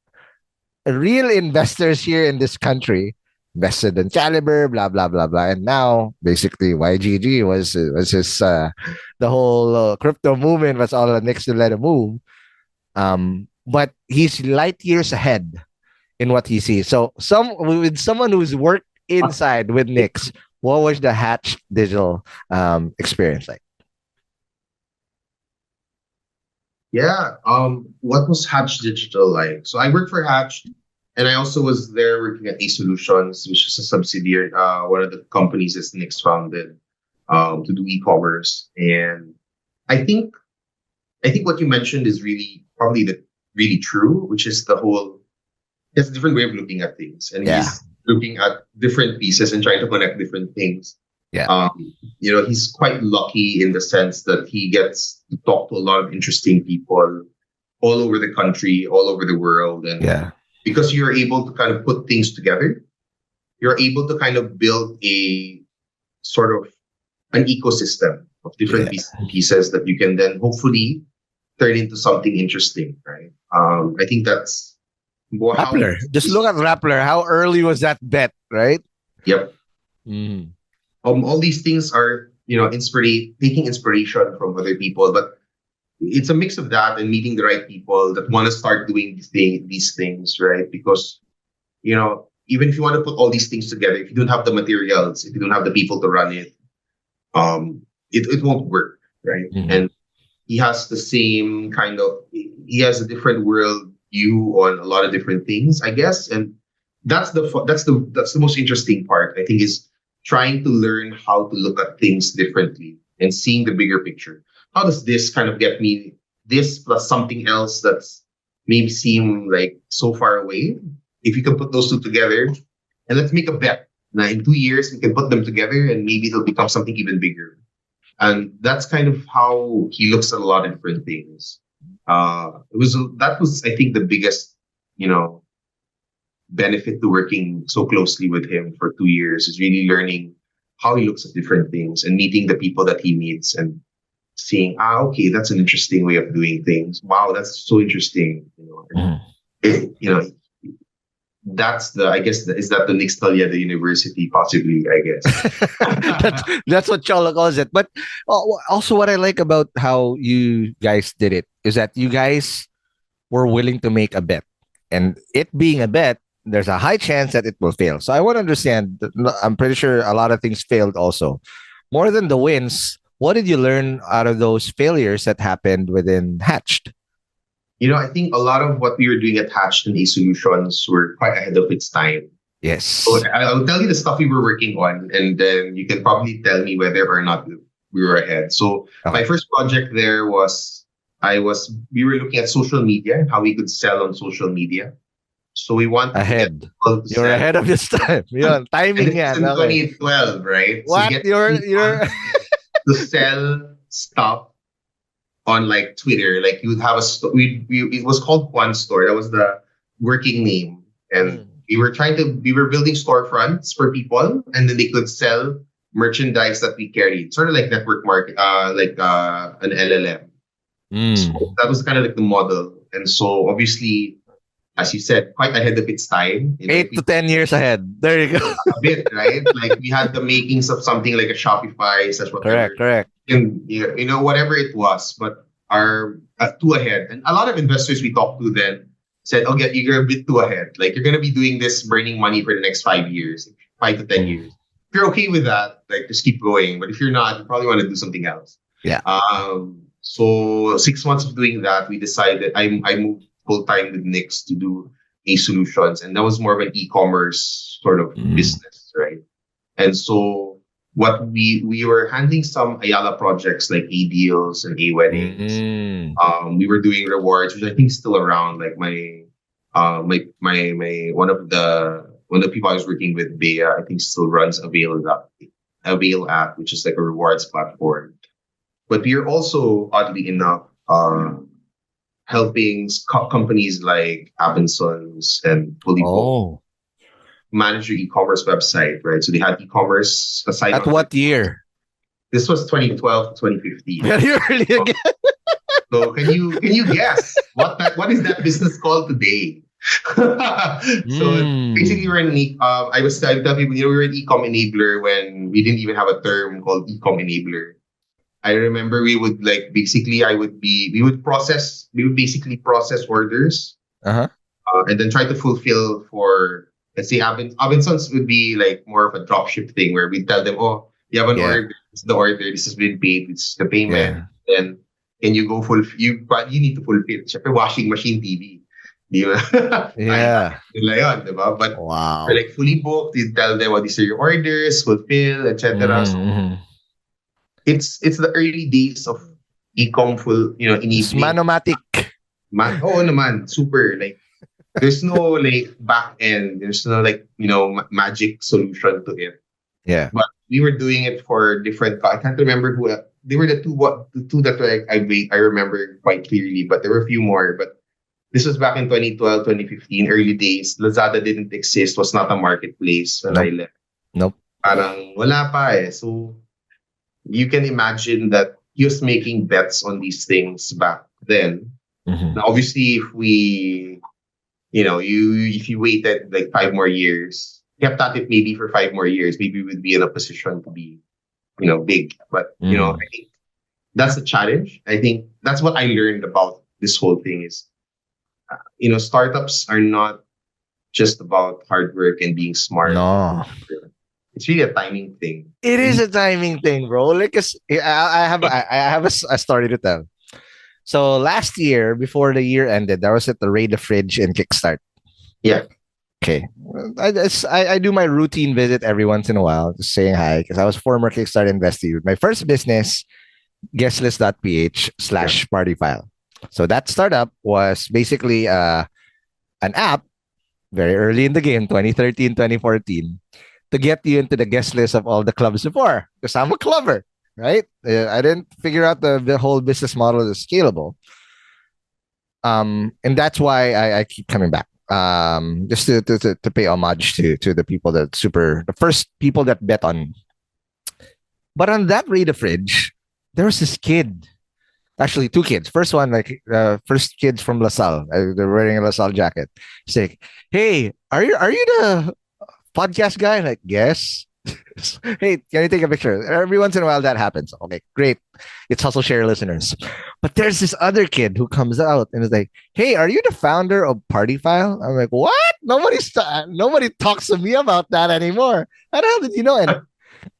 real investors here in this country. Invested in Caliber, blah, blah, blah, blah. And now, basically, YGG was his, the whole crypto movement was all a Nix Noledo move. But he's light years ahead in what he sees. So with someone who's worked inside with Nix, what was the Hatch Digital experience like? Yeah. What was Hatch Digital like? So I worked for Hatch, and I also was there working at eSolutions, which is a subsidiary, one of the companies that Nix founded to do e-commerce. And I think what you mentioned is probably really true, which is the whole. It's a different way of looking at things, and he's looking at different pieces and trying to connect different things. Yeah. He's quite lucky in the sense that he gets to talk to a lot of interesting people all over the country, all over the world, and because you're able to kind of put things together, you're able to kind of build a sort of an ecosystem of different pieces that you can then hopefully turn into something interesting, right? I think that's. Rappler. Just look at Rappler. How early was that bet, right? Yep. All these things are, taking inspiration from other people, but it's a mix of that and meeting the right people that want to start doing these things, right? Because, even if you want to put all these things together, if you don't have the materials, if you don't have the people to run it, it won't work, right? And he has the same he has a different world view on a lot of different things, I guess, and that's the most interesting part. I think is trying to learn how to look at things differently and seeing the bigger picture. How does this kind of get me this plus something else that's maybe seem like so far away? If you can put those two together, and let's make a bet. Now, in 2 years, we can put them together, and maybe it'll become something even bigger. And that's kind of how he looks at a lot of different things. That was I think the biggest benefit to working so closely with him for 2 years is really learning how he looks at different things and meeting the people that he meets and seeing okay, that's an interesting way of doing things. Wow, that's so interesting. That's is that the Nix Noledo University possibly, I guess. that's what Cholo calls it. But also what I like about how you guys did it is that you guys were willing to make a bet, and it being a bet, there's a high chance that it will fail. So I want to understand, I'm pretty sure a lot of things failed also. More than the wins, what did you learn out of those failures that happened within Hatched? I think a lot of what we were doing at Hatched and eSolutions were quite ahead of its time. Yes. So I'll tell you the stuff we were working on, and then you can probably tell me whether or not we were ahead. So my first project there we were looking at social media and how we could sell on social media. So we want ahead. You're ahead of this time. Yeah, timing. In 2012, right? What? So you're to sell stuff on like Twitter. Like you would have it was called One Store. That was the working name, and we were building storefronts for people, and then they could sell merchandise that we carried, sort of like network market, like an LLM. So Mm. that was kind of like the model. And so obviously, as you said, quite ahead of its time. You know, if 8 to 10 years ahead. There you go. a bit, right? Like we had the makings of something like a Shopify slash Correct, whatever. correct. And whatever it was, but are too ahead. And a lot of investors we talked to then said, "Okay, you're a bit too ahead. Like you're gonna be doing this, burning money for the next 5 years, 5 to 10 years. If you're okay with that, like just keep going. But if you're not, you probably want to do something else." Yeah. So 6 months of doing that, we decided I moved full time with Nix to do A Solutions, and that was more of an e-commerce sort of business, right? And so what we were handling some Ayala projects like A Deals and A Weddings. We were doing rewards, which I think is still around. Like my one of the people I was working with, Bea, I think still runs Avail app, which is like a rewards platform. But we are also, oddly enough, helping companies like Abendson's and Fully Booked manage your e-commerce website, right? So they had e-commerce aside. At what year? This was 2012 to 2015. Very early again. So can you guess what is that business called today? So basically, we're an I was telling people, we were an e-com enabler when we didn't even have a term called e-com enabler. I remember we would we would basically process orders, and then try to fulfill for, let's say, Abendson's would be like more of a dropship thing where we tell them, oh, you have an order, this is the order, this has been paid, this is the payment, then can you go but you need to fulfill. Siyempre, washing machine, TV. Di ba? Yeah. Yun, diba? But wow. for like Fully Booked, you tell them what these are your orders, fulfill, etc. So it's the early days of e-com enabling. It's manomatic. Naman, super. Like, there's no like back end. There's no like, magic solution to it. Yeah. But we were doing it for different. I can't remember who. They were the two that I remember quite clearly. But there were a few more. But this was back in 2012, 2015, early days. Lazada didn't exist. Was not a marketplace when I left. Nope. Parang wala pa eh. So you can imagine that he was making bets on these things back then. Now, obviously, if we, if you waited like 5 more years, kept at it maybe for 5 more years, maybe we would be in a position to be, big. But, I think that's the challenge. I think that's what I learned about this whole thing is, startups are not just about hard work and being smart. No. It's really a timing thing. It is a timing thing, bro. Like, I have a story to tell. So last year, before the year ended, I was at the Raid the Fridge in Kickstart. Yeah. Okay. I do my routine visit every once in a while, just saying hi, because I was former Kickstart investee with my first business, guestlist.ph/partyfile. So that startup was basically an app very early in the game, 2013, 2014. To get you into the guest list of all the clubs before, because I'm a clubber, right? I didn't figure out the whole business model is scalable. And that's why I keep coming back. Just to pay homage to the people the first people that bet on me. But on that Raid the Fridge, there was this kid. Actually, 2 kids. First one, first kids from LaSalle. They're wearing a LaSalle jacket. It's like, hey, are you the podcast guy? Like, yes. Hey, can you take a picture? Every once in a while that happens. Okay, great. It's Hustleshare listeners. But there's this other kid who comes out and is like, hey, are you the founder of Partyfile? I'm like, what? Nobody talks to me about that anymore. How the hell did you know?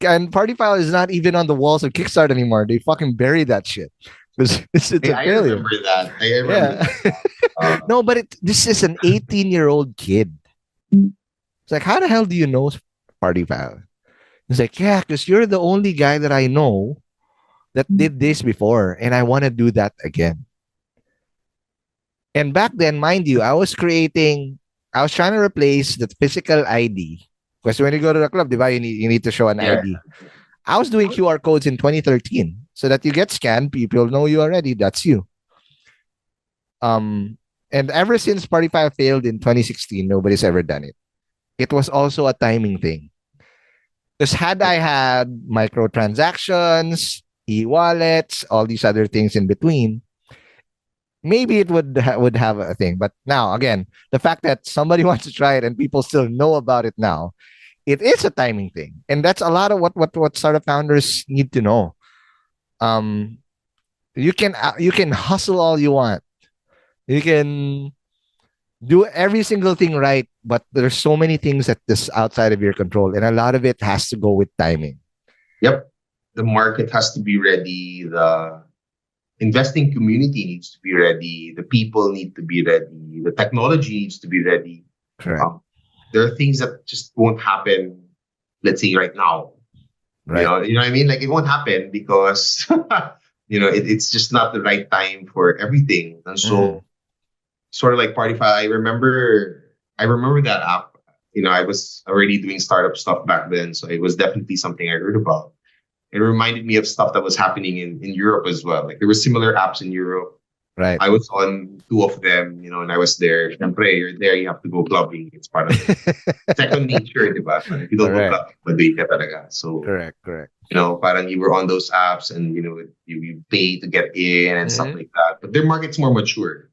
And Partyfile is not even on the walls of Kickstart anymore. They fucking buried that shit. It's a failure. I remember that. Yeah. No, but this is an 18-year-old kid. It's like, how the hell do you know Partyfile? It's like, yeah, because you're the only guy that I know that did this before, and I want to do that again. And back then, mind you, I was trying to replace the physical ID. Because when you go to the club, diba, you need to show an ID. I was doing QR codes in 2013 so that you get scanned, people know you already. That's you. And ever since Partyfile failed in 2016, nobody's ever done it. It was also a timing thing. Because had I had microtransactions, e-wallets, all these other things in between, maybe it would have a thing. But now again, the fact that somebody wants to try it and people still know about it now, it is a timing thing, and that's a lot of what startup founders need to know. Um, you can hustle all you want, you can do every single thing right, but there's so many things that this outside of your control, and a lot of it has to go with timing. Yep. The market has to be ready. The investing community needs to be ready. The people need to be ready. The technology needs to be ready. Correct. There are things that just won't happen, let's say right now. Right. You know what I mean? Like it won't happen because it's just not the right time for everything. And so sort of like Partify, I remember that app. I was already doing startup stuff back then, so it was definitely something I heard about. It reminded me of stuff that was happening in Europe as well. Like there were similar apps in Europe. Right. I was on two of them, and I was there. Siyempre, you're there, you have to go clubbing. It's part of it. Second nature, di ba? If you don't go clubbing, maduy ka talaga. So, correct. Parang you were on those apps and, you pay to get in and stuff like that. But their market's more mature.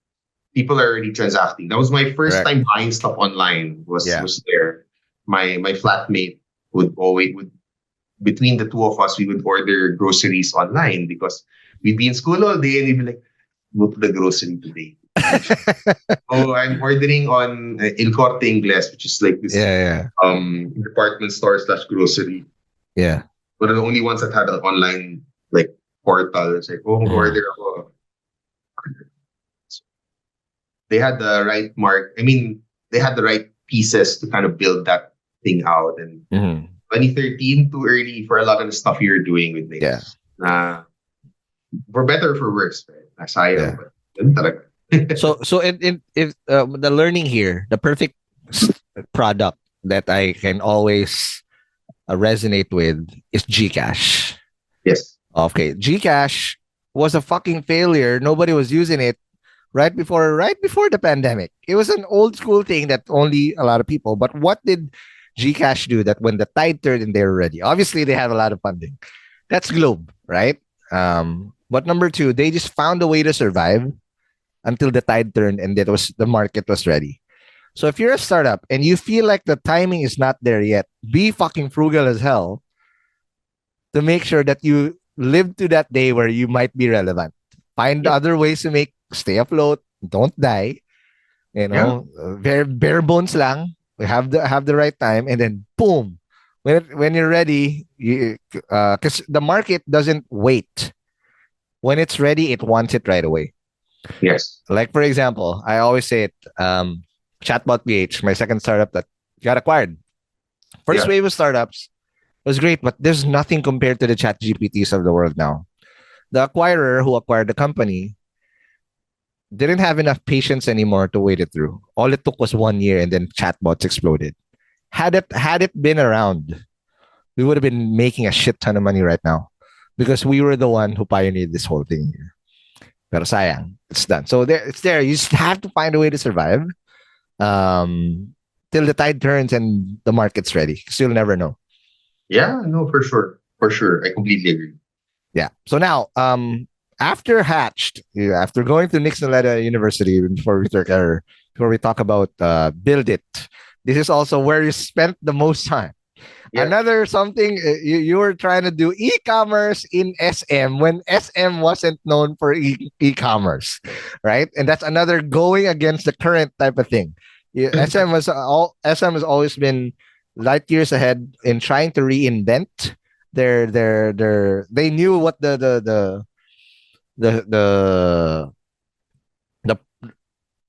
People are already transacting. That was my first time buying stuff online was there. My flatmate would between the two of us, we would order groceries online because we'd be in school all day and we'd be like, go to the grocery today. Oh, I'm ordering on El Corte Inglés, which is like this department store / grocery. Yeah. But the only ones that had an online like portal. It's like, order ako. They had the right they had the right pieces to kind of build that thing out. And 2013, too early for a lot of the stuff you're doing with things. For better or for worse, right? Nasayang, but yun talaga. so if the learning here, the perfect product that I can always resonate with is Gcash. Yes. Okay, Gcash was a fucking failure. Nobody was using it right before the pandemic. It was an old school thing that only a lot of people. But what did Gcash do that when the tide turned and they were ready? Obviously, they have a lot of funding. That's Globe, right? But number two, they just found a way to survive until the tide turned and the market was ready. So if you're a startup and you feel like the timing is not there yet, be fucking frugal as hell to make sure that you live to that day where you might be relevant. Find other ways to stay afloat, don't die. Bare bones lang. We have the right time, and then boom, when you're ready, because the market doesn't wait. When it's ready, it wants it right away. Yes. Like for example, I always say it. Chatbot PH, my second startup that got acquired. First wave of startups was great, but there's nothing compared to the Chat GPTs of the world now. The acquirer who acquired the company didn't have enough patience anymore to wait it through. All it took was 1 year, and then chatbots exploded. Had it been around, we would have been making a shit ton of money right now because we were the one who pioneered this whole thing here. Pero sayang, it's done. So it's there. You just have to find a way to survive till the tide turns and the market's ready. Because you'll never know. Yeah, no, for sure. For sure. I completely agree. Yeah. So now, after Hatched, after going to Nixon University, before we talk about Buildit, this is also where you spent the most time. Yeah. Another something you were trying to do e-commerce in SM when SM wasn't known for e-commerce, right? And that's another going against the current type of thing. SM has always been light years ahead in trying to reinvent they knew what the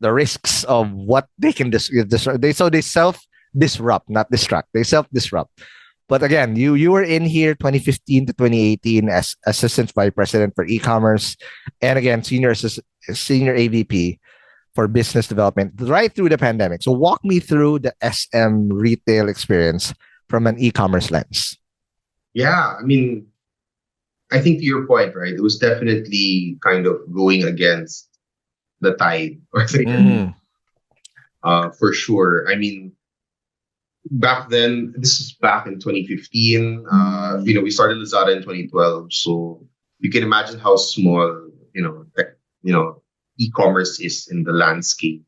risks of what they can they self-disrupt, not distract. They self-disrupt. But again, you were in here 2015 to 2018 as assistant vice president for e-commerce, and again senior AVP for business development right through the pandemic. So walk me through the SM retail experience from an e-commerce lens. Yeah, I think to your point, right? It was definitely kind of going against the tide, for sure. Back then, this is back in 2015. We started Lazada in 2012, so you can imagine how small, e-commerce is in the landscape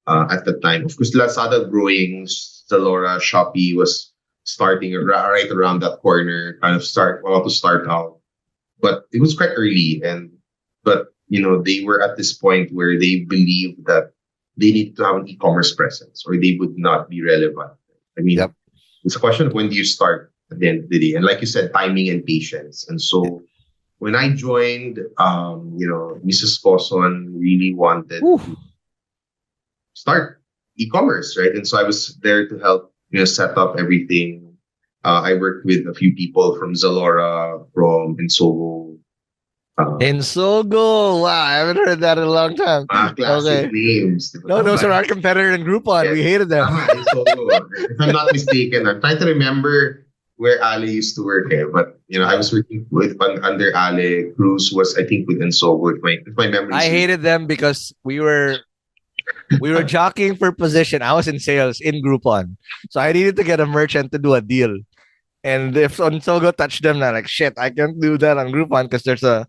at the time. Of course, Lazada growing, Zalora, Shopee was starting right around that corner, kind of about to start out. But it was quite early, but they were at this point where they believed that they need to have an e-commerce presence or they would not be relevant. I mean, Yep. it's a question of when do you start at the end of the day. And like you said, timing and patience. And so when I joined, Mrs. Coson really wanted to start e-commerce, right? And so I was there to help, set up everything. I worked with a few people from Zalora, from Insogo. Insogo, wow, I haven't heard that in a long time. Classic names. No, those are our competitor in Groupon. Yes. We hated them. Insogo. If I'm not mistaken, I'm trying to remember where Ale used to work here, but I was working under Ale. Cruz was, I think, with Insogo. If my memory. I hated them because we were jockeying for position. I was in sales in Groupon, so I needed to get a merchant to do a deal. And if Insogo touched them, I'm like, shit, I can't do that on Groupon because there's a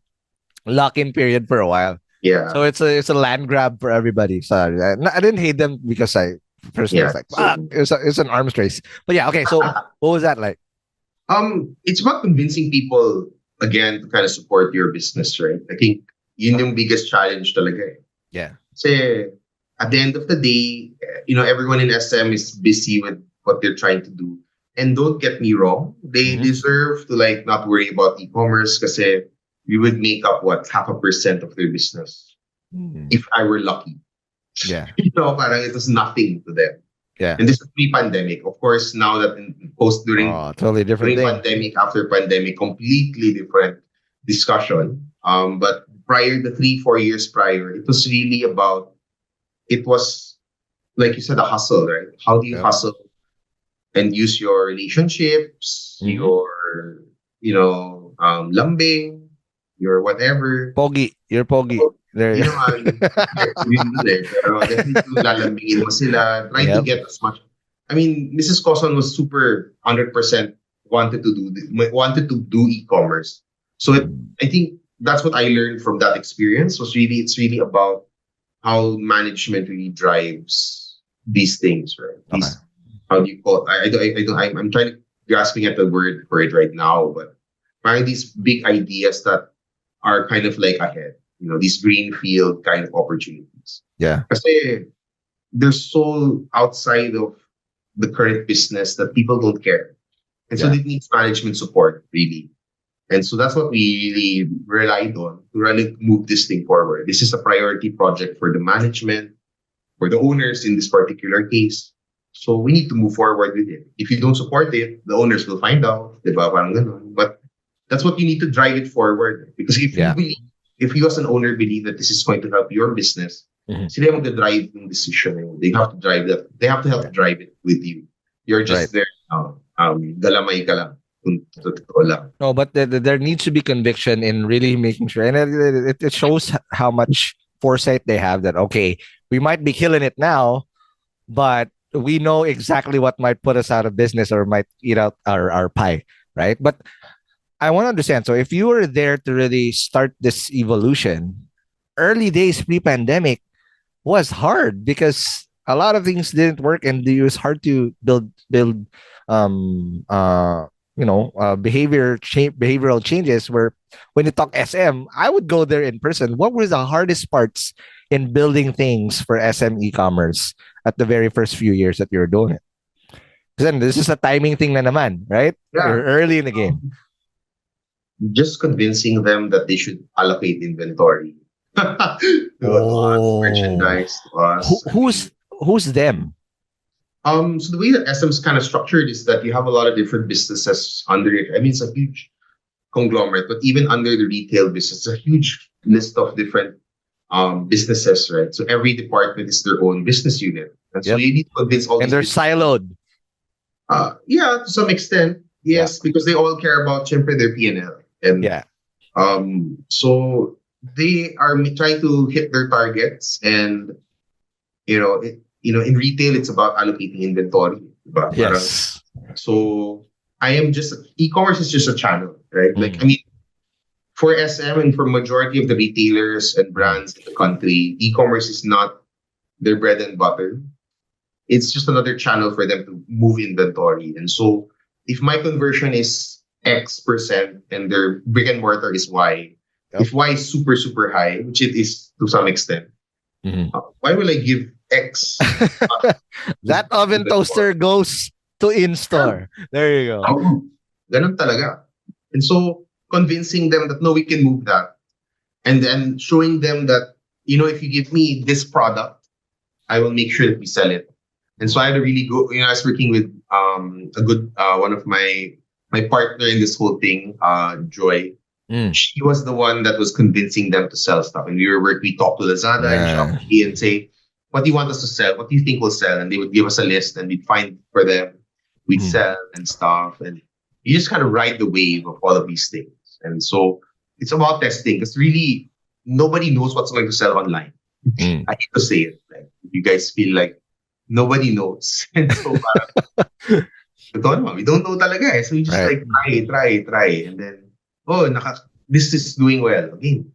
lock-in period for a while. Yeah. So it's a land grab for everybody. So I didn't hate them because I personally was like, it's an arms race. But yeah, okay. So what was that like? It's about convincing people again to kind of support your business, right? I think yun yung biggest challenge talaga. Yeah. Kasi at the end of the day, everyone in SM is busy with what they're trying to do. And don't get me wrong, they deserve to not worry about e-commerce kasi we would make up 0.5% of their business if I were lucky. Yeah. Parang it was nothing to them. Yeah. And this is pre-pandemic. Of course, now that during totally different thing. Pandemic, after pandemic, completely different discussion. But prior, the 3-4 years prior, it was really about, it was, like you said, a hustle, right? How do you hustle and use your relationships, your, lambing, your whatever. Pogi. You're pogi. There. Pero definitely lalambingin mo sila. Try to get as much. I mean, Mrs. Coson was super 100% wanted to do e-commerce. So I think that's what I learned from that experience. It's really about how management really drives these things, right? How do you call it? I'm trying to grasping at the word for it right now, but find these big ideas that are kind of ahead. These greenfield kind of opportunities. Yeah. Kasi they're so outside of the current business that people don't care. And so it needs management support, really. And so that's what we really relied on to really move this thing forward. This is a priority project for the management, for the owners in this particular case. So we need to move forward with it. If you don't support it, the owners will find out. Diba? Parang ganun. But that's what you need to drive it forward. Because if you as an owner believe that this is going to help your business, sila yung mag-drive yung decision. They have to drive that. They have to help drive it with you. You're just there now. Galamay ka lang. No, but there needs to be conviction in really making sure. And it shows how much foresight they have that, okay, we might be killing it now, but we know exactly what might put us out of business or might eat out our pie, right? But I want to understand. So if you were there to really start this evolution, early days pre-pandemic was hard because a lot of things didn't work and it was hard to build behavioral changes. Where when you talk SM, I would go there in person. What were the hardest parts in building things for SM e-commerce at the very first few years that you were doing it? Because then this is a timing thing na naman, right? Yeah. You're early in the game. Just convincing them that they should allocate inventory to us, merchandise to us. Who's them? So the way that SM is kind of structured is that you have a lot of different businesses under it. I mean, it's a huge conglomerate, but even under the retail business, it's a huge list of different businesses, right? So every department is their own business unit. And so you need to convince all and they're siloed. Yeah, to some extent. Yes, because they all care about their P&L. And so they are trying to hit their targets, and in retail it's about allocating inventory. So I am just e-commerce is just a channel, right? Like I mean, for SM and for majority of the retailers and brands in the country, e-commerce is not their bread and butter. It's just another channel for them to move inventory. And so if my conversion is X% and their brick and mortar is Y, if Y is super, super high, which it is to some extent, why will I give X? That oven toaster goes to in-store. There you go. Ganun talaga. And so convincing them that no, we can move that. And then showing them that, if you give me this product, I will make sure that we sell it. And so I had a really good, I was working with a good one of my partner in this whole thing, Joy. She was the one that was convincing them to sell stuff. And we talked to Lazada and Shopee and say, what do you want us to sell? What do you think will sell? And they would give us a list and we'd find for them. We'd sell and stuff. And you just kind of ride the wave of all of these things. And so it's about testing because really nobody knows what's going to sell online. I hate to say it. Like, you guys feel like nobody knows. And so we don't know talaga eh. So you just like try. And then, this is doing well again.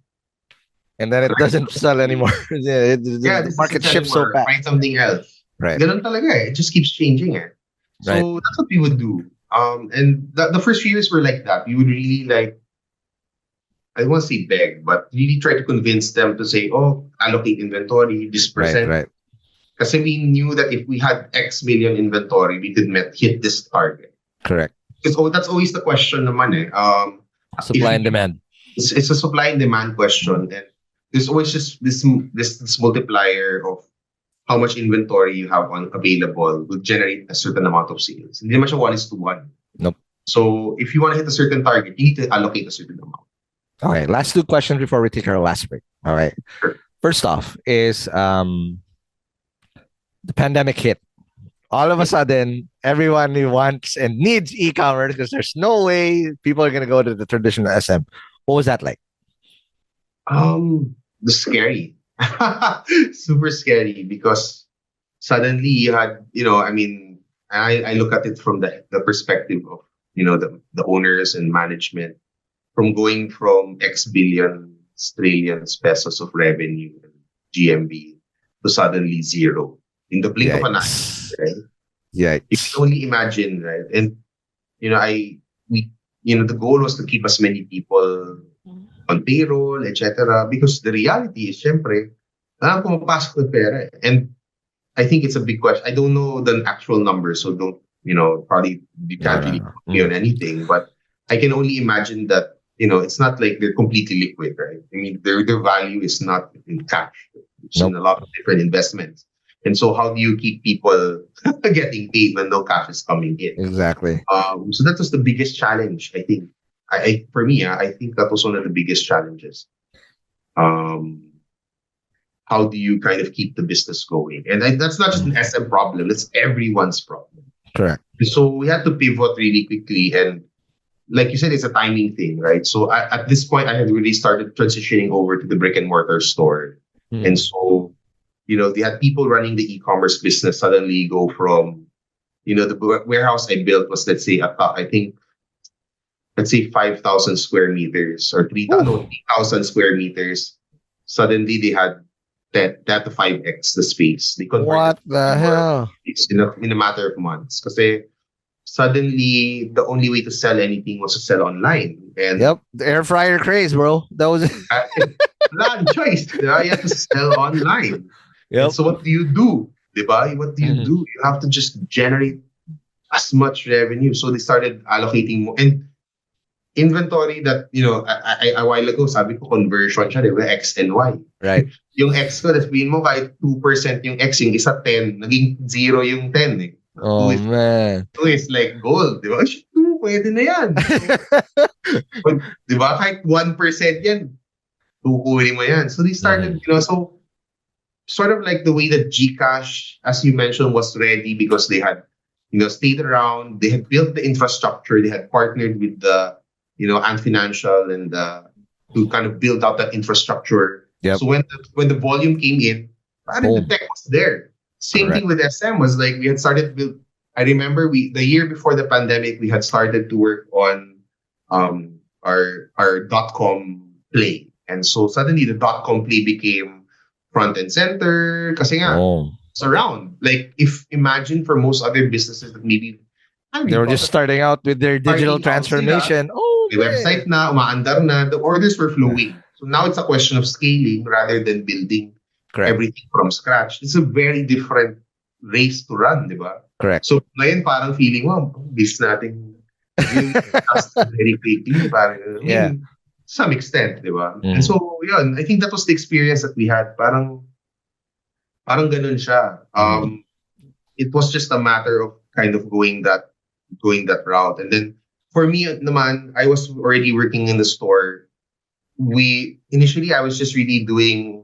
And then it doesn't sell anymore. The market shifts so fast. Find something else. Right. Ganun talaga eh. It just keeps changing eh. So that's what we would do. And the first few years were like that. We would really like, I don't want to say beg, but really try to convince them to say, allocate inventory, this percent. Right. Because we knew that if we had X million inventory, we could hit this target. Correct. Because that's always the question naman eh. Supply and demand. It's a supply and demand question. And there's always just this multiplier of how much inventory you have available will generate a certain amount of sales. Hindi naman siya 1:1. Nope. So if you want to hit a certain target, you need to allocate a certain amount. Okay, last two questions before we take our last break. All right. Sure. First off is the pandemic hit. All of a sudden, everyone who wants and needs e-commerce because there's no way people are going to go to the traditional SM. What was that like? Scary. Super scary because suddenly you had, I look at it from the perspective of, the owners and management from going from X billion trillions pesos of revenue and GMV to suddenly zero in the blink of an eye. Right? Yeah. You can only imagine, right? And, the goal was to keep as many people on payroll, etc. Because the reality is, syempre, pumapasok na pera. And I think it's a big question. I don't know the actual numbers, so don't, probably you can't really put me on anything. But I can only imagine that, it's not like they're completely liquid, right? I mean, their value is not in cash. It's in a lot of different investments. And so how do you keep people getting paid when no cash is coming in? Exactly. So that was the biggest challenge, I think. For me, I think that was one of the biggest challenges. How do you kind of keep the business going? And that's not just an SM problem. That's everyone's problem. Correct. So we had to pivot really quickly. And like you said, it's a timing thing, right? So at this point, I had really started transitioning over to the brick and mortar store. And so, they had people running the e-commerce business suddenly go from, the warehouse I built was, let's say 5,000 square meters or 3,000 square meters. Suddenly they had that to 5x the space. They converted. What the hell? In a matter of months. Because suddenly the only way to sell anything was to sell online. And the air fryer craze, bro. That was not choice. You have to sell online. Yep. So what do you do? Diba? What do you do? You have to just generate as much revenue. So they started allocating more. And inventory that, a while ago, sabi ko conversion siya, diba? X and Y. Right. Yung X ko, sabihin mo kahit 2% yung X, yung isa 10, naging 0 yung 10 eh. Oh, man. 2 is like gold, di ba? 2, pwede na yan. So, di ba? Kahit 1% yan, tukunin mo yan. So they started, so sort of like the way that GCash, as you mentioned, was ready because they had, stayed around, they had built the infrastructure, they had partnered with the, Ant Financial and to kind of build out that infrastructure. Yep. So when the volume came in, the tech was there. Same thing with SM was like we had started to build. I remember the year before the pandemic, we had started to work on our dot-com play. And so suddenly the dot-com play became front and center kasi nga, it's around. Like, if imagine for most other businesses that maybe they were just starting out with their digital transformation. The website na, umaandar na, the orders were flowing. So now it's a question of scaling rather than building everything from scratch. It's a very different race to run, di ba? Correct. So ngayon parang feeling mo, business natin very quickly. Parang, to some extent, di ba? And so, yun, I think that was the experience that we had. Parang ganun siya. It was just a matter of kind of going that route. And then for me naman, I was already working in the store. Initially I was just really doing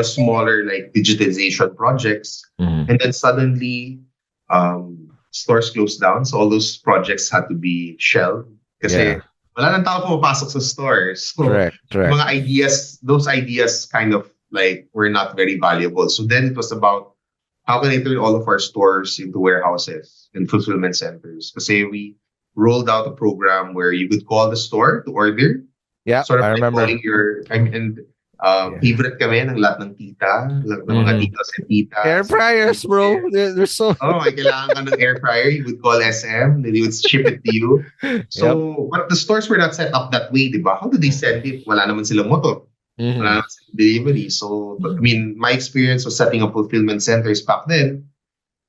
smaller like digitization projects. And then suddenly stores closed down. So all those projects had to be shelved. Kasi wala nang tao pumapasok sa stores. So correct. Mga ideas, those ideas kind of like were not very valuable. So then it was about how can I turn all of our stores into warehouses and fulfillment centers? Kasi we rolled out a program where you could call the store to order. Yeah, sort of I like remember. Calling your, favorite kami ng lahat ng tita, lahat ng mga titos and titas. Air fryers, bro. They're so... kailangan ka ng air fryer. You would call SM, then they would ship it to you. So, but the stores were not set up that way, di ba? How do they send it? Wala naman silang motor. Wala naman silang delivery. So, I mean, my experience was setting up fulfillment centers back then.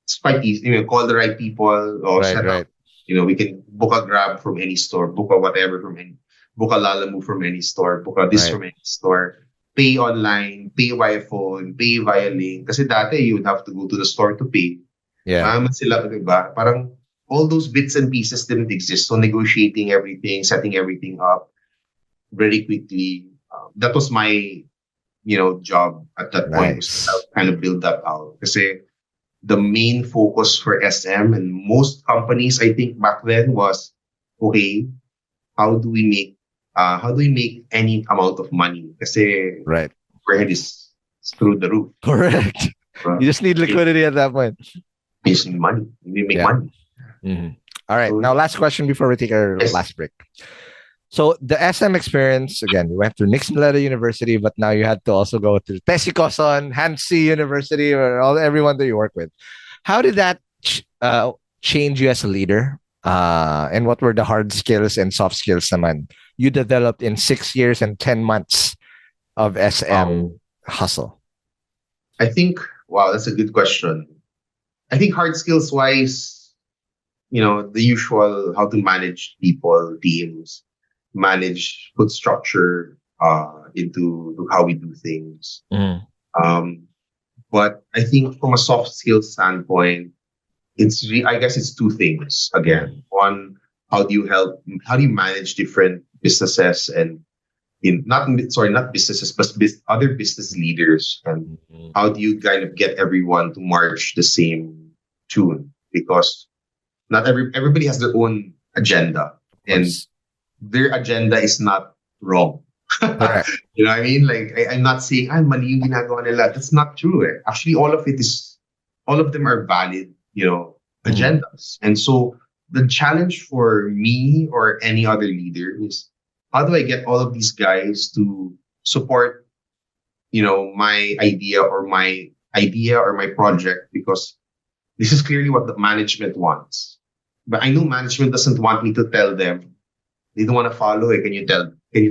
It's quite easy. Call the right people or set up. We can book a Grab from any store, book a whatever book a Lalamove from any store, book a this from any store. Pay online, pay via phone, pay via link. Kasi dati, you would have to go to the store to pay. Sila, diba? Parang all those bits and pieces didn't exist. So negotiating everything, setting everything up very quickly. That was my, job at that point. Was to kind of build that out. Kasi the main focus for SM and most companies, I think back then was, okay, how do we make any amount of money? Kasi overhead is through the roof. Correct. You just need liquidity at that point. You just need money. You make money. All right. So, now, last question before we take our last break. So the SM experience, again, you went to Nixon Leda University, but now you had to also go to Tessie Coson, Hansi University, or everyone that you work with. How did that change you as a leader? And what were the hard skills and soft skills naman you developed in 6 years and 10 months of SM hustle? I think, that's a good question. I think hard skills wise, the usual, how to manage people, teams, put structure into how we do things. But I think from a soft skills standpoint, I guess it's two things. Again, one, how do you manage different businesses and not businesses, but other business leaders, and how do you kind of get everyone to march the same tune? Because not everybody has their own agenda, and their agenda is not wrong. You know what I mean? Like, I'm not saying, mali yung ginagawa nila. That's not true. Actually, all of them are valid, agendas. And so the challenge for me or any other leader is, how do I get all of these guys to support, my idea or my project? Because this is clearly what the management wants. But I know management doesn't want me to tell them. They don't want to follow it. Can you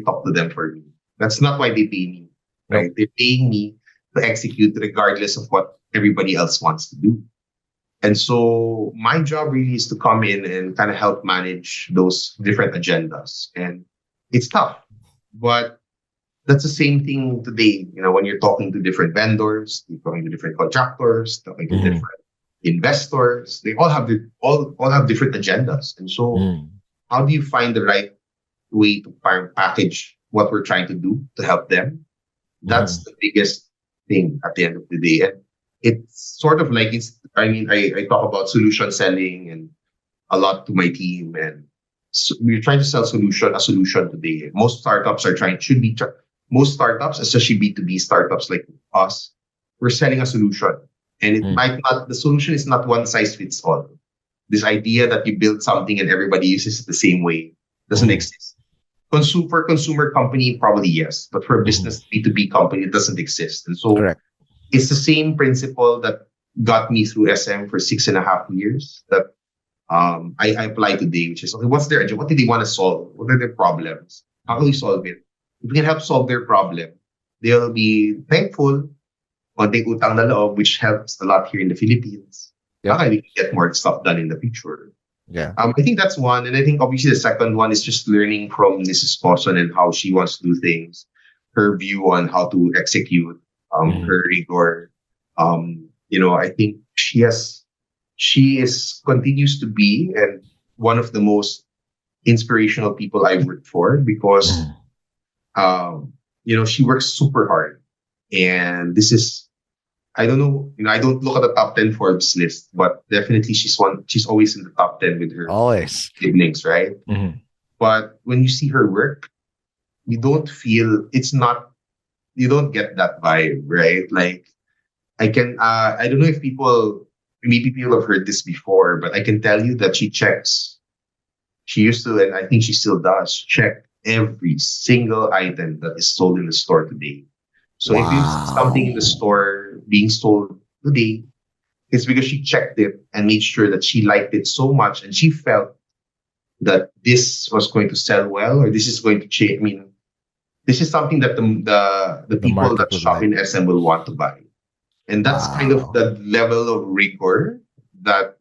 talk to them for me? That's not why they pay me, right? They're paying me to execute regardless of what everybody else wants to do. And so my job really is to come in and kind of help manage those different agendas. And it's tough, but that's the same thing today. When you're talking to different vendors, you're talking to different contractors, talking to different investors, they all have different agendas. And so how do you find the right way to package what we're trying to do to help them? That's the biggest thing at the end of the day. And it's sort of like, I talk about solution selling and a lot to my team, and so we're trying to sell a solution today. Most startups, especially B2B startups like us, we're selling a solution. And the solution is not one size fits all. This idea that you build something and everybody uses it the same way doesn't exist. For consumer company, probably yes, but for a business B2B company, it doesn't exist. And so Correct. it's the same principle that got me through SM for 6.5 years that I apply today, which is, okay, what's their agenda? What do they want to solve? What are their problems? How can we solve it? If we can help solve their problem, they'll be thankful. Konting utang na loob, which helps a lot here in the Philippines. Yeah. Okay, we can get more stuff done in the future. Yeah. I think that's one. And I think obviously the second one is just learning from Mrs. Cosson and how she wants to do things, her view on how to execute, her rigor. I think continues to be and one of the most inspirational people I worked for because, she works super hard. And this is, I don't know, I don't look at the top 10 Forbes list, but definitely she's always in the top 10 with her siblings, right? Mm-hmm. But when you see her work, you don't get that vibe, right? Like I don't know if maybe people have heard this before, but I can tell you that she used to, and I think she still does, check every single item that is sold in the store today. So if you see something in the store being sold today, it's because she checked it and made sure that she liked it so much and she felt that this was going to sell well or this is going to change. I mean, this is something that the people that shop in SM will want to buy. And that's kind of the level of rigor that,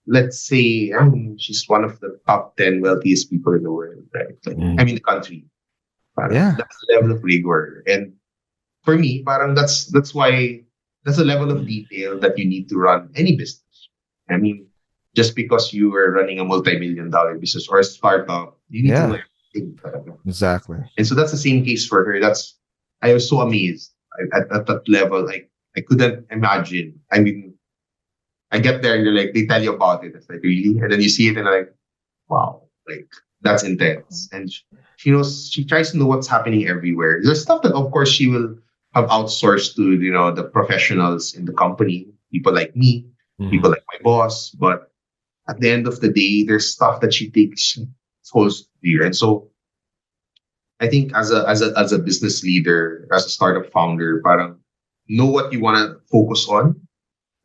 let's say, she's one of the top 10 wealthiest people in the world, right? The country. That's the level of rigor. And for me, that's why that's a level of detail that you need to run any business. I mean, just because you are running a multi-million-dollar business or a startup, you need to learn everything. Exactly. And so that's the same case for her. I was so amazed at that level. I couldn't imagine. I mean, I get there and they tell you about it. It's like, really? And then you see it and like, wow, like that's intense. And she tries to know what's happening everywhere. There's stuff that of course she will have outsourced to, the professionals in the company, people like me, people like my boss. But at the end of the day, there's stuff that she holds dear. And so I think as a business leader, as a startup founder, know what you want to focus on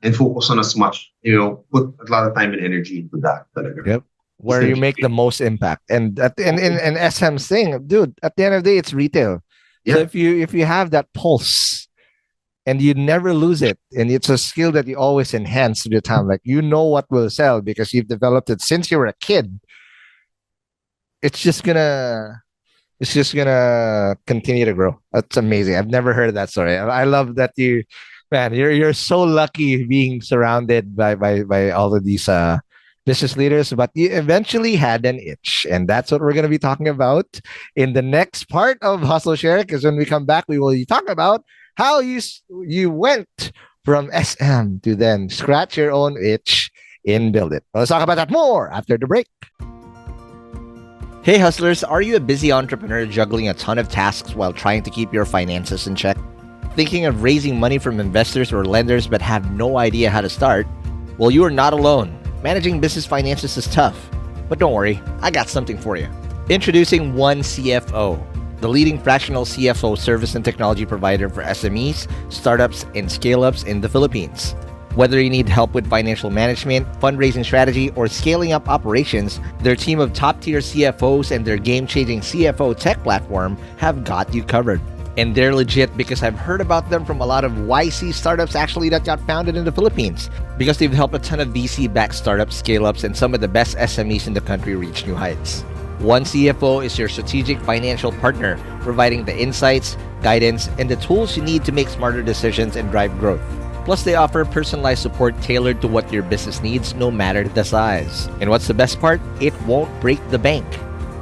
and focus on as much, put a lot of time and energy into that. Yep. Where you make the most impact. And in SM's thing, dude, at the end of the day, it's retail. Yeah. So if you have that pulse and you never lose it, and it's a skill that you always enhance with your time, like what will sell because you've developed it since you were a kid, it's just gonna continue to grow. That's amazing. I've never heard of that story. I love that you're so lucky being surrounded by all of these business leaders, but you eventually had an itch. And that's what we're going to be talking about in the next part of Hustleshare. Because when we come back, we will talk about how you went from SM to then scratch your own itch in Buildit. Let's talk about that more after the break. Hey hustlers, are you a busy entrepreneur juggling a ton of tasks while trying to keep your finances in check? Thinking of raising money from investors or lenders but have no idea how to start? Well, you are not alone. Managing business finances is tough, but don't worry, I got something for you. Introducing OneCFO, the leading fractional CFO service and technology provider for SMEs, startups, and scale-ups in the Philippines. Whether you need help with financial management, fundraising strategy, or scaling up operations, their team of top-tier CFOs and their game-changing CFO tech platform have got you covered. And they're legit because I've heard about them from a lot of YC startups actually that got founded in the Philippines, because they've helped a ton of VC-backed startups, scale-ups, and some of the best SMEs in the country reach new heights. OneCFO is your strategic financial partner, providing the insights, guidance, and the tools you need to make smarter decisions and drive growth. Plus, they offer personalized support tailored to what your business needs, no matter the size. And what's the best part? It won't break the bank.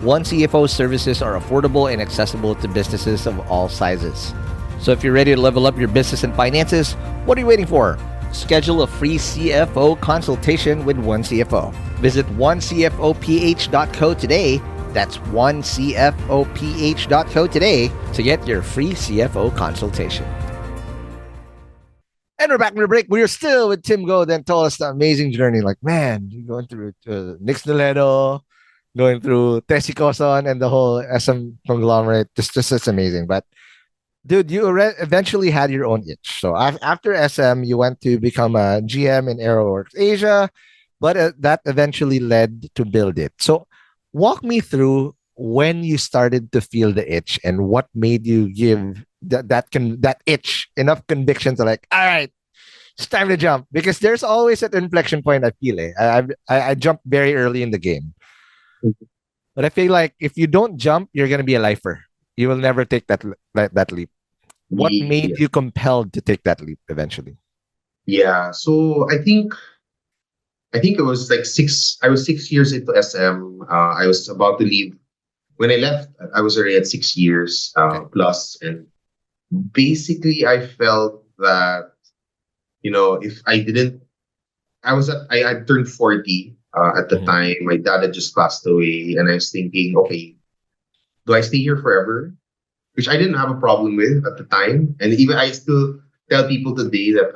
OneCFO services are affordable and accessible to businesses of all sizes. So if you're ready to level up your business and finances, what are you waiting for? Schedule a free CFO consultation with OneCFO. Visit onecfoph.co today. That's onecfoph.co today to get your free CFO consultation. And we're back from the break. We are still with Tim Go. Then told us the amazing journey. Like, man, you're going through Nix Naledo. going through Tesicoson and the whole SM conglomerate. Just it's amazing. But dude, you eventually had your own itch. So after SM, you went to become a GM in AeroWorks Asia, but that eventually led to Build It. So walk me through when you started to feel the itch and what made you give that itch enough conviction to like, all right, it's time to jump, because there's always an inflection point. I feel it. I jumped very early in the game, but I feel like if you don't jump, you're gonna be a lifer. You will never take that leap. What made Yeah. you compelled to take that leap eventually? Yeah. So I think it was like I was 6 years into SM. I was about to leave. When I left, I was already at 6 years Okay. plus, and basically I felt that, if I didn't, I turned 40 at the Mhm. time. My dad had just passed away, and I was thinking, okay, do I stay here forever? Which I didn't have a problem with at the time, and even I still tell people today that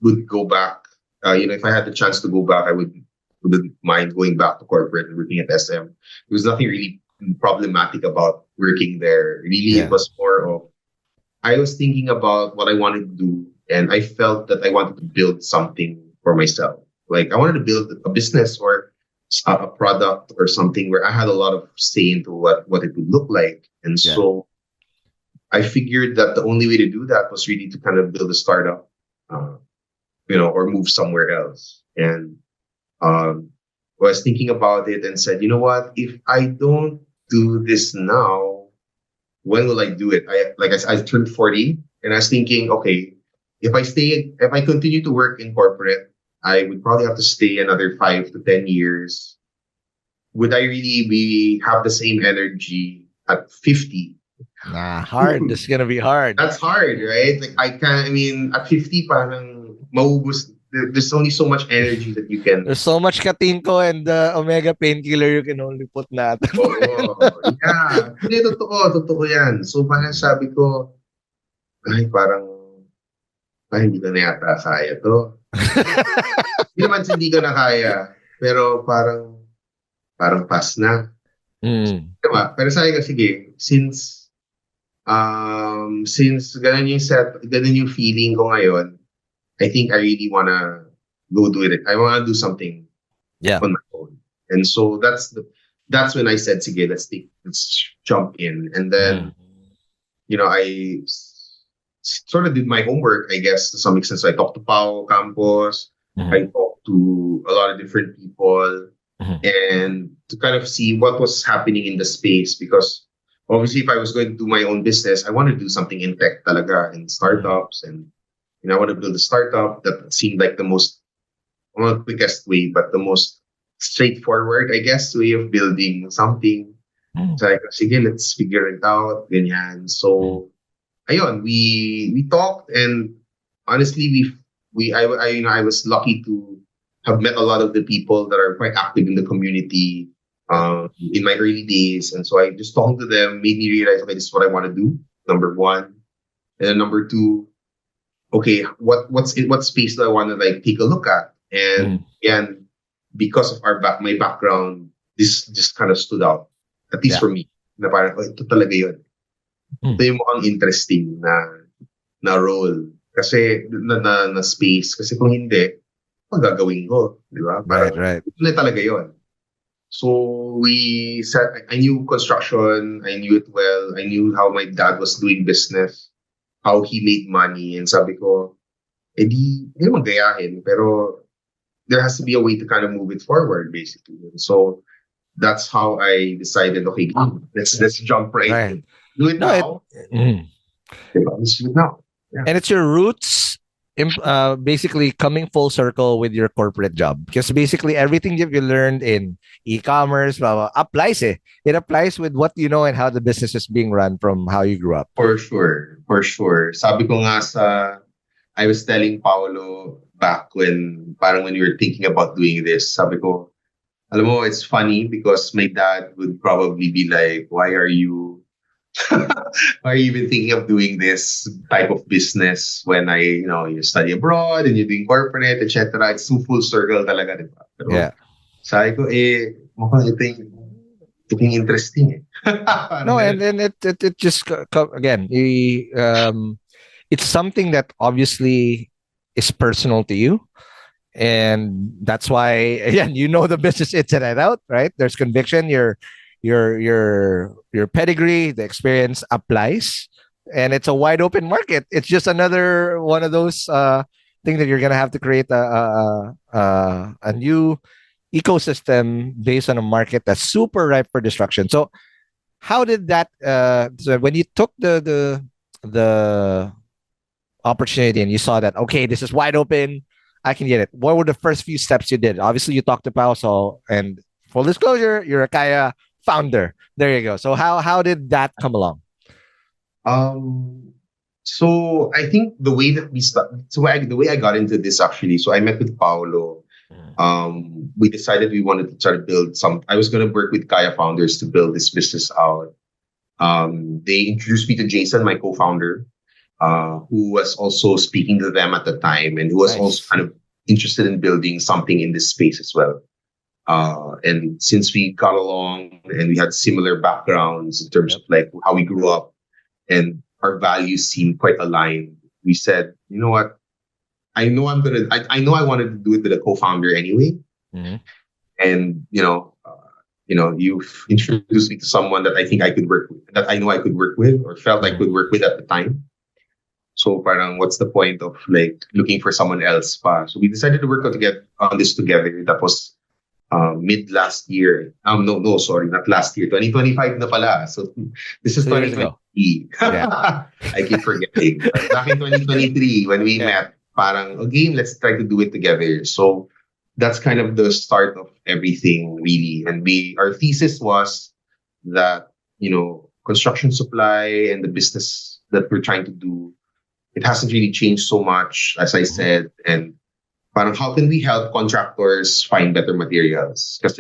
would go back. If I had the chance to go back, wouldn't mind going back to corporate and working at SM. There was nothing really problematic about working there. Really, it Yeah. was more of, I was thinking about what I wanted to do, and I felt that I wanted to build something for myself. Like I wanted to build a business or a product or something where I had a lot of say into what it would look like. And Yeah. so I figured that the only way to do that was really to kind of build a startup, uh, or move somewhere else. And was thinking about it and said, you know what? If I don't do this now, when will I do it? I turned 40, and I was thinking, okay, if I continue to work in corporate, I would probably have to stay another 5 to 10 years. Would I really have the same energy at 50? Nah, hard. This is gonna be hard. That's hard, right? Like I mean, at 50, parang maubos. There's only so much energy that you can. There's so much katinko and omega painkiller you can only put natin. Oo, yeah. Hindi, totoo yan. So parang sabi ko, ay hindi ko na yata kaya to. Hindi naman hindi ko na kaya, pero parang pass na. Mm. Diba? Pero sabi ko, sige, since ganun yung feeling ko ngayon, I think I really wanna go do it. I wanna do something on my own. And so that's when I said, sige, let's jump in. And then, I sort of did my homework, I guess, to some extent. So I talked to Pao Campos, I talked to a lot of different people, and to kind of see what was happening in the space. Because obviously, if I was going to do my own business, I wanted to do something in tech talaga, in startups. And I want to build a startup that seemed like the most, not the quickest way, but the most straightforward, I guess, way of building something. So I go, sige, let's figure it out. Ganyan. So, ayun, we talked, and honestly, I was lucky to have met a lot of the people that are quite active in the community in my early days. And so I just talking to them made me realize, okay, this is what I want to do. Number one. And then number two, okay, what space do I want to like take a look at? And again, because of my background, this just kind of stood out, at least for me. Na parang, oh, ito talaga yun. Ito yung mukhang interesting na role. Kasi na space. Kasi kung hindi, magagawin ko, di ba? Right. Ito na talaga yun. So we said, I knew construction, I knew it well, I knew how my dad was doing business, how he made money, and sabi ko, hindi naman gayahin, pero there has to be a way to kind of move it forward, basically. And so that's how I decided, okay, let's jump right in. Do it now. Let's do it now. Yeah. And it's your roots basically coming full circle with your corporate job, because basically everything you learned in e-commerce applies. It applies with what you know and how the business is being run from how you grew up. For sure. Sabi ko nga I was telling Paolo back when we were thinking about doing this, sabi ko, alam mo, it's funny because my dad would probably be like, why are you even thinking of doing this type of business when you study abroad and you're doing corporate, etc. It's too full circle talaga, di ba? Pero, sabi ko, mukhang ito yung looking interesting. No, and then it just again, it's something that obviously is personal to you, and that's why again the business inside out, right? There's conviction, your pedigree, the experience applies, and it's a wide open market. It's just another one of those things that you're gonna have to create a new ecosystem based on a market that's super ripe for disruption. So how did that so when you took the opportunity and you saw that, okay, this is wide open, I can get it, what were the first few steps you did? Obviously you talked to Pao, so, and full disclosure, you're a Kaya founder. There you go. So how did that come along? So I think the way that we started, the way I got into this actually, so I met with Paolo. We decided we wanted to try to build I was going to work with Kaya founders to build this business out. They introduced me to Jason, my co-founder, who was also speaking to them at the time and who was also kind of interested in building something in this space as well. And since we got along and we had similar backgrounds in terms of like how we grew up and our values seemed quite aligned, we said, you know what? I know I wanted to do it with a co-founder anyway. Mm-hmm. And, you've introduced me to someone that I think I could work with, that I know I could work with or felt I could work with at the time. So parang what's the point of like looking for someone else pa? So we decided to work on this together. That was mid last year. No, sorry, not last year. 2025 na pala. So this is 2023. Yeah. I keep forgetting. But back in 2023 when we met, parang again, let's try to do it together. So that's kind of the start of everything, really. And our thesis was that, construction supply and the business that we're trying to do, it hasn't really changed so much, as I said. And parang how can we help contractors find better materials? Because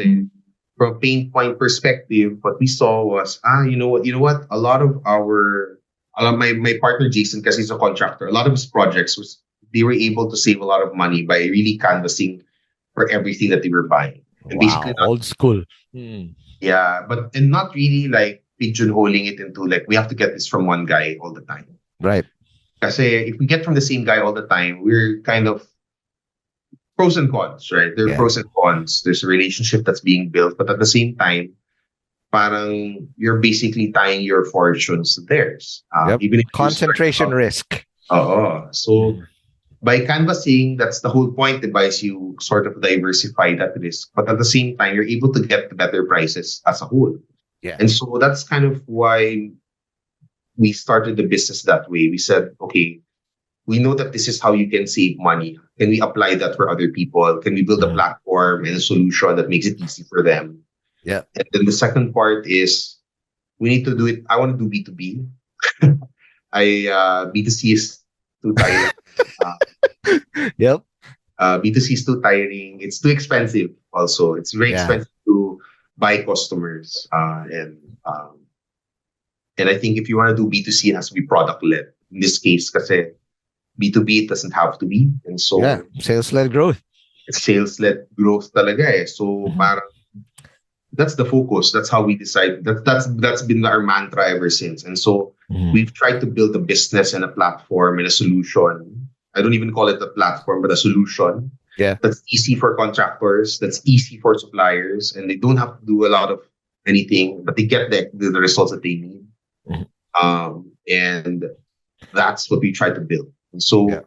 from a pain point perspective, what we saw was, you know what? A lot of my partner Jason, because he's a contractor, a lot of his projects they were able to save a lot of money by really canvassing for everything that they were buying. And basically old school. Yeah, and not really like pigeonholing it into like we have to get this from one guy all the time. Right. Because if we get from the same guy all the time, we're kind of pros and cons, right? There are pros and cons. There's a relationship that's being built, but at the same time, parang you're basically tying your fortunes to theirs. Even if concentration risk. So by canvassing, that's the whole point, device. You sort of diversify that risk, but at the same time, you're able to get the better prices as a whole. Yeah. And so that's kind of why we started the business that way. We said, okay, we know that this is how you can save money. Can we apply that for other people? Can we build a platform and a solution that makes it easy for them? Yeah. And then the second part is we need to do it. I want to do B2B. B2C is too tiring. Yep. B2C is too tiring. It's too expensive also. It's very expensive to buy customers. And I think if you want to do B2C, it has to be product-led. In this case, kasi B2B, it doesn't have to be. And so sales-led growth. It's sales-led growth talaga eh. So parang that's the focus. That's how we decide. That's been our mantra ever since. And so we've tried to build a business and a platform and a solution. I don't even call it a platform, but a solution. Yeah. That's easy for contractors. That's easy for suppliers. And they don't have to do a lot of anything, but they get the results that they need. And that's what we try to build. And so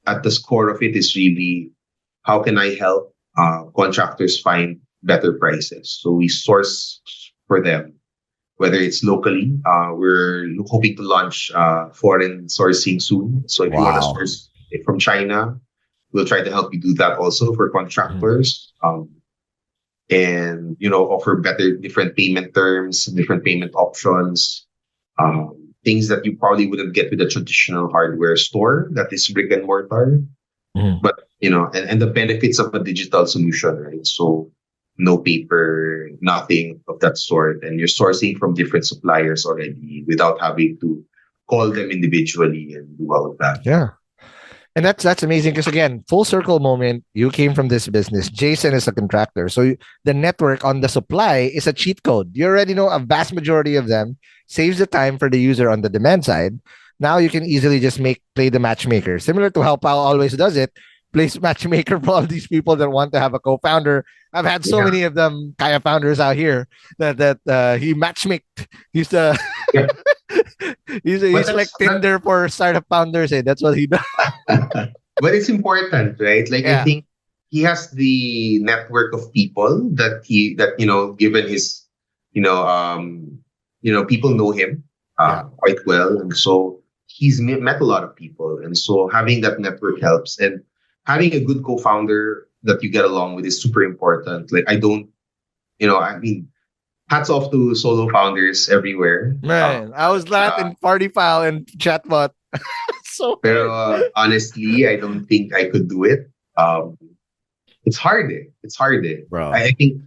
at the core of it is really, how can I help contractors find better prices? So we source for them, whether it's locally. We're hoping to launch foreign sourcing soon. So if you want to source it from China, we'll try to help you do that also for contractors. And, offer different payment terms, different payment options, things that you probably wouldn't get with a traditional hardware store that is brick and mortar. But, and the benefits of a digital solution, right? So no paper, nothing of that sort. And you're sourcing from different suppliers already without having to call them individually and do all of that. Yeah. And that's amazing because again, full circle moment. You came from this business. Jason is a contractor, so the network on the supply is a cheat code. You already know a vast majority of them saves the time for the user on the demand side. Now you can easily just play the matchmaker, similar to how Pao always does it. Plays matchmaker for all these people that want to have a co-founder. I've had so many of them, Kaya founders out here that he matchmaked. He's Yeah. he's like Tinder for startup founders. That's what he does. But it's important, right? Like I think he has the network of people given his, people know him quite well, and so he's met a lot of people, and so having that network helps, and having a good co-founder that you get along with is super important. Like hats off to solo founders everywhere. Man, I was laughing party file and chatbot. Pero honestly, I don't think I could do it. It's hard. It's hard, bro. I think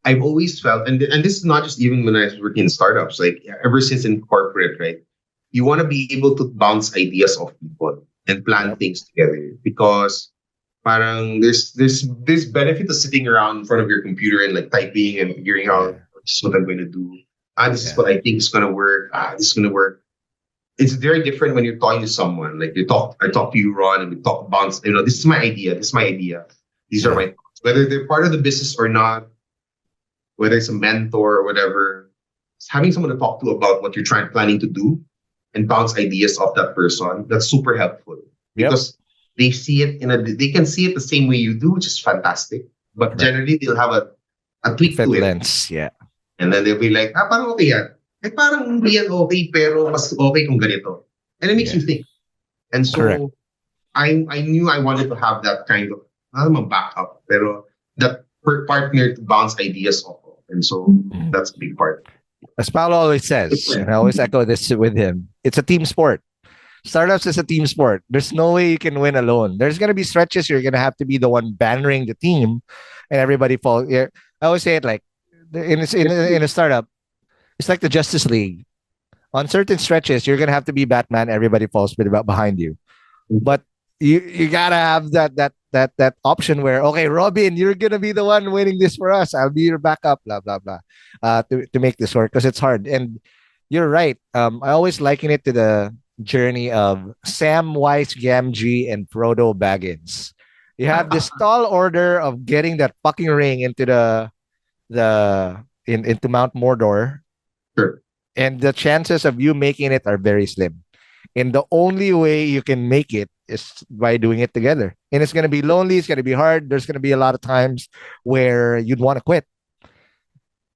I've always felt, and this is not just even when I was working in startups. Like ever since in corporate, right? You want to be able to bounce ideas off people and plan things together, because parang there's benefit of sitting around in front of your computer and like typing and figuring out this is what I'm going to do. This is what I think is going to work. This is going to work. It's very different when you're talking to someone. Like I talk to you, Ron, and we talk bounce. This is my idea. This is my idea. These are my thoughts. Whether they're part of the business or not, whether it's a mentor or whatever, having someone to talk to about what you're planning to do and bounce ideas off that person, that's super helpful, because they see it they can see it the same way you do, which is fantastic. But generally they'll have a tweak to it. Lens, and then they'll be like, parang okay yan. Parang hindi yan okay, pero mas okay kung ganito. And it makes you think. And so I knew I wanted to have that kind of, not a backup, pero that partner to bounce ideas off of. And so that's a big part. As Paolo always says, and I always echo this with him, it's a team sport. Startups is a team sport. There's no way you can win alone. There's going to be stretches you're going to have to be the one bannering the team, and everybody falls. I always say it like in a startup, it's like the Justice League. On certain stretches, you're going to have to be Batman. Everybody falls behind you, but you gotta have that option where, okay, Robin, you're gonna be the one winning this for us. I'll be your backup. Blah blah blah. To make this work, because it's hard. And you're right. I always liken it to the journey of Samwise Gamgee and Frodo Baggins. You have this tall order of getting that fucking ring into into Mount Mordor, and the chances of you making it are very slim. And the only way you can make it is by doing it together. And it's going to be lonely. It's going to be hard. There's going to be a lot of times where you'd want to quit,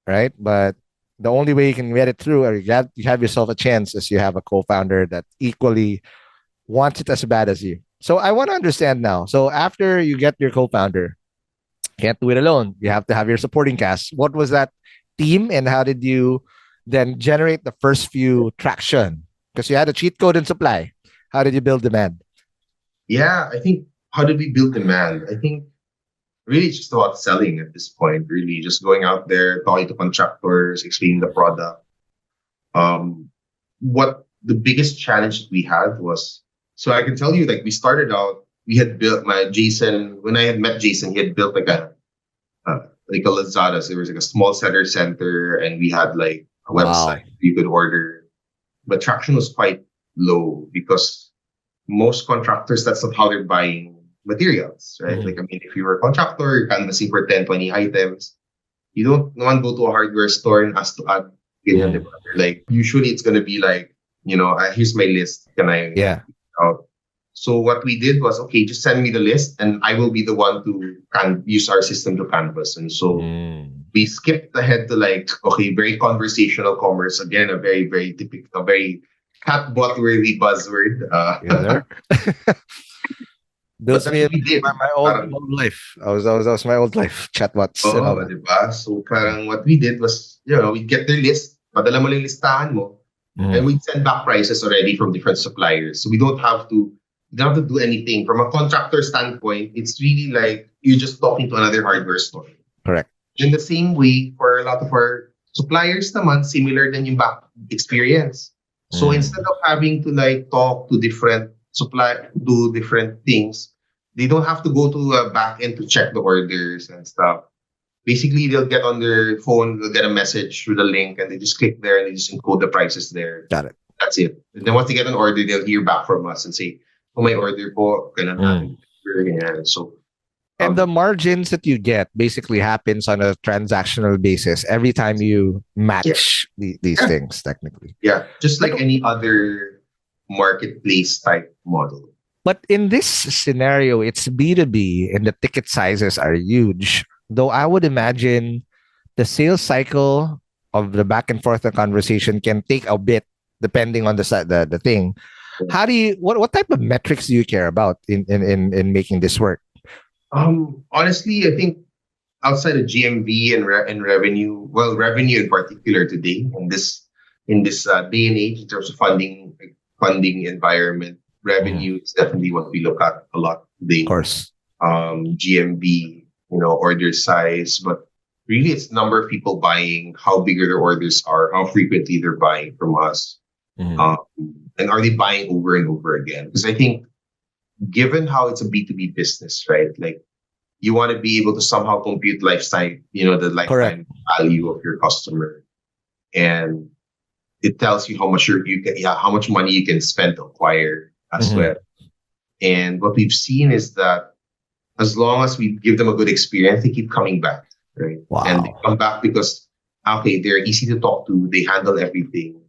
right? But the only way you can get it through, or you have yourself a chance, is you have a co-founder that equally wants it as bad as you. So I want to understand now. So after you get your co-founder, can't do it alone. You have to have your supporting cast. What was that team, and how did you then generate the first few traction? Because you had a cheat code in supply. How did you build demand? Yeah, I think, how did we build demand? I think really it's just about selling at this point, really just going out there, talking to contractors, explaining the product. What the biggest challenge that we had was, so I can tell you, like, we started out, we had built when I had met Jason, he had built like a Lazada. So there was like a small seller center, and we had like a website you could order. But traction was quite low because most contractors, that's not how they're buying materials, right? Like, I mean, if you were a contractor, you're canvassing for 10, 20 items. You don't want to go to a hardware store and ask to add. Like, usually it's going to be like, here's my list. Can I out? So what we did was, okay, just send me the list and I will be the one to use our system to canvas. And so we skipped ahead to like, okay, very conversational commerce. Again, a very, very typical, a very catbot-worthy buzzword. Built me my old life. I was my old life. Chatbots. Diba? So parang what we did was, we'd get their list, padala mo lang listahan mo, and we'd send back prices already from different suppliers. So we don't have to do anything. From a contractor standpoint, it's really like you're just talking to another hardware store. Correct. In the same way, for a lot of our suppliers naman, similar than yung back experience. So instead of having to like talk to different supply do different things, they don't have to go to a back end to check the orders and stuff. Basically, they'll get on their phone, they'll get a message through the link, and they just click there and they just encode the prices there. Got it. That's it. And then once they get an order, they'll hear back from us and say, "Oh, my order po, ganun natin." Yeah. So, And the margins that you get basically happens on a transactional basis every time you match these things, technically. yeah, just like any other marketplace type model. But in this scenario, it's B2B and the ticket sizes are huge. Though I would imagine the sales cycle of the back and forth conversation can take a bit depending on the thing. How do you what type of metrics do you care about in making this work? Honestly, I think outside of GMV and revenue, well, revenue in particular today in this day and age in terms of funding environment, revenue is definitely what we look at a lot today. Of course. GMV, order size, but really it's number of people buying, how big their orders are, how frequently they're buying from us, and are they buying over and over again? Because I think, given how it's a B2B business, right? Like, you want to be able to somehow compute lifetime, the lifetime value of your customer, and it tells you how much how much money you can spend to acquire as well. And what we've seen is that as long as we give them a good experience, they keep coming back, right? Wow. And they come back because, okay, they're easy to talk to. They handle everything.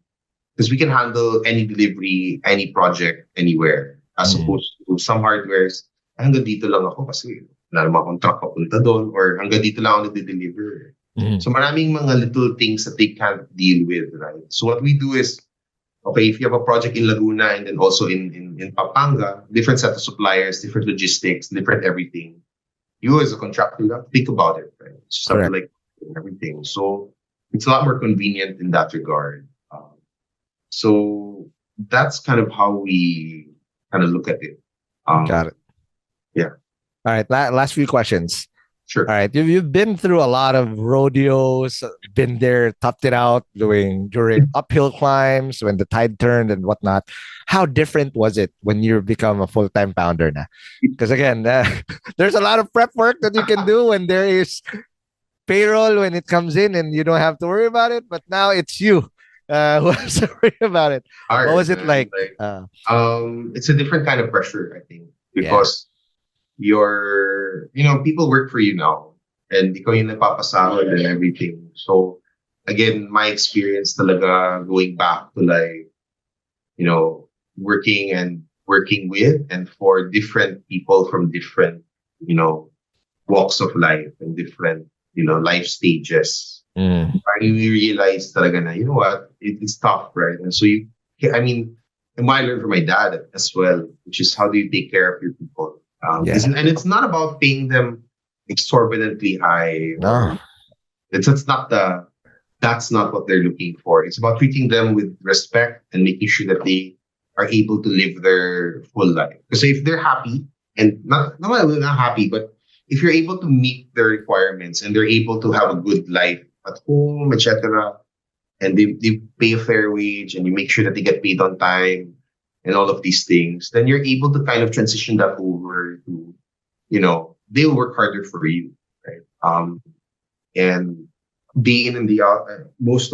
Because we can handle any delivery, any project, anywhere. As opposed to some hardwares, hanggang dito lang ako kasi wala naman akong truck papunta doon, or hanggang dito lang ako nagde-deliver. So maraming mga little things that they can't deal with, right? So what we do is, okay, if you have a project in Laguna and then also in Pampanga, different set of suppliers, different logistics, different everything. You as a contractor, you have to think about it, right? So like everything. So it's a lot more convenient in that regard. So that's kind of how we kind of look at it. Got it. Yeah. All right. Last few questions. Sure. All right. You've been through a lot of rodeos, been there, toughed it out during uphill climbs when the tide turned and whatnot. How different was it when you become a full-time founder now? Because again, there's a lot of prep work that you can do when there is payroll when it comes in and you don't have to worry about it. But now it's you who has to worry about it. Hard, what was it like? It's a different kind of pressure, I think, because people work for you now, and ikaw yung nagpapasahod and everything. So again, my experience talaga going back to working with and for different people from different, walks of life and different, life stages. I realized talaga na, you know what, it's tough, right? And so I learned from my dad as well, which is how do you take care of your people? And it's not about paying them exorbitantly high. No. That's not what they're looking for. It's about treating them with respect and making sure that they are able to live their full life. Because if they're happy, and not happy, but if you're able to meet their requirements and they're able to have a good life at home, etc., and they pay a fair wage and you make sure that they get paid on time and all of these things, then you're able to kind of transition that over to, they'll work harder for you, right? And day in and day out, most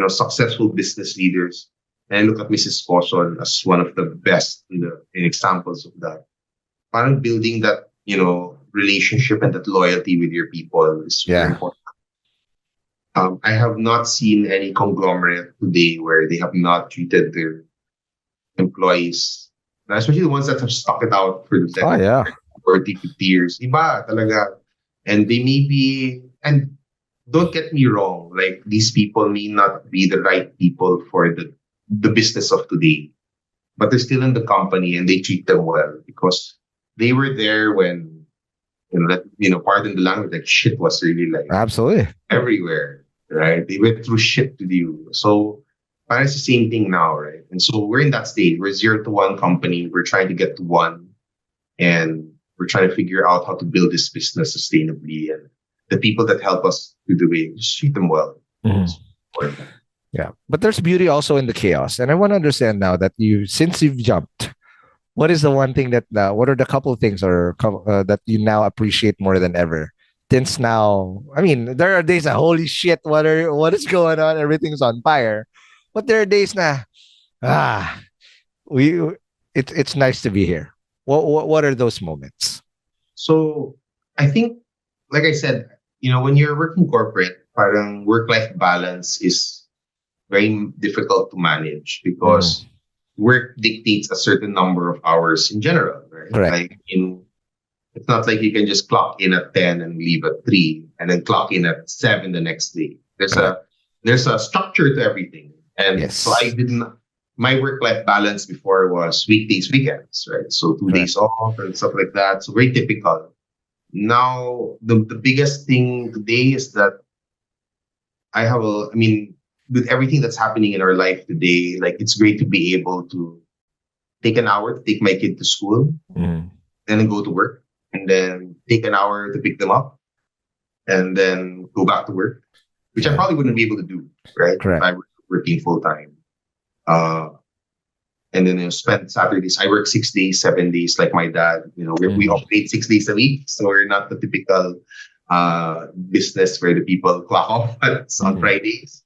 successful business leaders, and I look at Mrs. Coson as one of the best in examples of that. Parang building that, relationship and that loyalty with your people is very important. I have not seen any conglomerate today where they have not treated their employees, especially the ones that have stuck it out for the 40, 50 years. Iba talaga. And they may be, and don't get me wrong, like these people may not be the right people for the business of today, but they're still in the company and they treat them well because they were there when, pardon the language, like shit was really like absolutely everywhere, right? They went through shit to do. So it's the same thing now, right? And so we're in that stage. We're 0 to 1 company. We're trying to get to 1, and we're trying to figure out how to build this business sustainably. And the people that help us to do it, just treat them well. Yeah. But there's beauty also in the chaos. And I want to understand now that since you've jumped, what is the one thing what are the couple of things that you now appreciate more than ever? Since now, I mean, there are days that holy shit, what is going on? Everything's on fire. But there are days na, ah, we, it's nice to be here. What are those moments? So I think, like I said, when you're working corporate, parang work-life balance is very difficult to manage because work dictates a certain number of hours in general, right? Correct. Like it's not like you can just clock in at 10 and leave at 3 and then clock in at 7 the next day. There's a structure to everything. And Yes. so my work-life balance before was weekdays, weekends, right? So 2 days off and stuff like that. So very typical. Now, the biggest thing today is that with everything that's happening in our life today, like it's great to be able to take an hour to take my kid to school and then go to work and then take an hour to pick them up and then go back to work, which I probably wouldn't be able to do, right? Correct. If I were working full time. And then spend Saturdays. I work 6 days, 7 days, like my dad. We operate 6 days a week, so we're not the typical business where the people clock off on Fridays.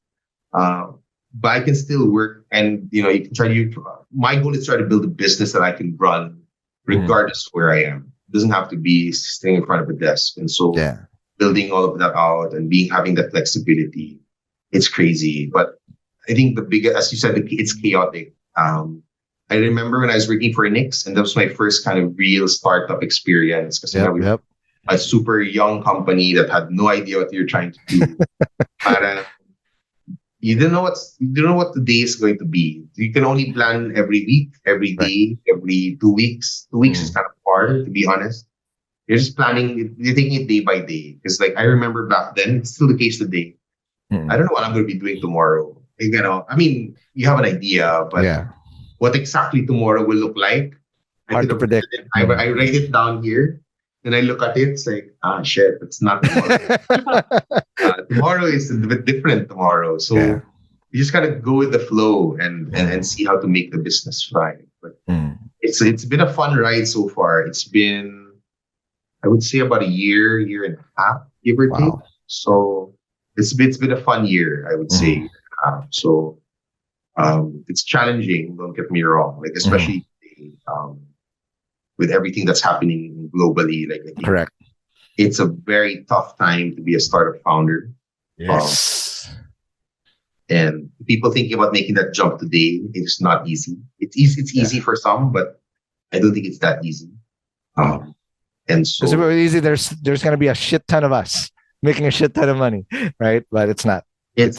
But I can still work, and you can try to. My goal is to try to build a business that I can run regardless of where I am. It doesn't have to be sitting in front of a desk, and so building all of that out and having that flexibility, it's crazy. But I think the biggest, as you said, it's chaotic. I remember when I was working for Nix, and that was my first kind of real startup experience because we were a super young company that had no idea what you're trying to do. You don't know what the day is going to be. You can only plan every week, every day, every 2 weeks. 2 weeks is kind of hard, to be honest. You're just planning. You're taking it day by day. Because like I remember back then, it's still the case today. I don't know what I'm going to be doing tomorrow. You have an idea, but what exactly tomorrow will look like, hard to predict. I write it down here, and I look at it. It's like, shit, it's not tomorrow. Tomorrow is a bit different tomorrow. So you just gotta go with the flow and see how to make the business thrive. But it's been a fun ride so far. It's been, I would say, about a year and a half, give or take. So it's been a fun year, I would say. So it's challenging, don't get me wrong, like especially with everything that's happening globally. Like I think correct, it's a very tough time to be a startup founder. Yes. And people thinking about making that jump today, it's not easy. It's easy for some, but I don't think it's that easy. And so it's very easy. There's going to be a shit ton of us making a shit ton of money, right? But it's not. It's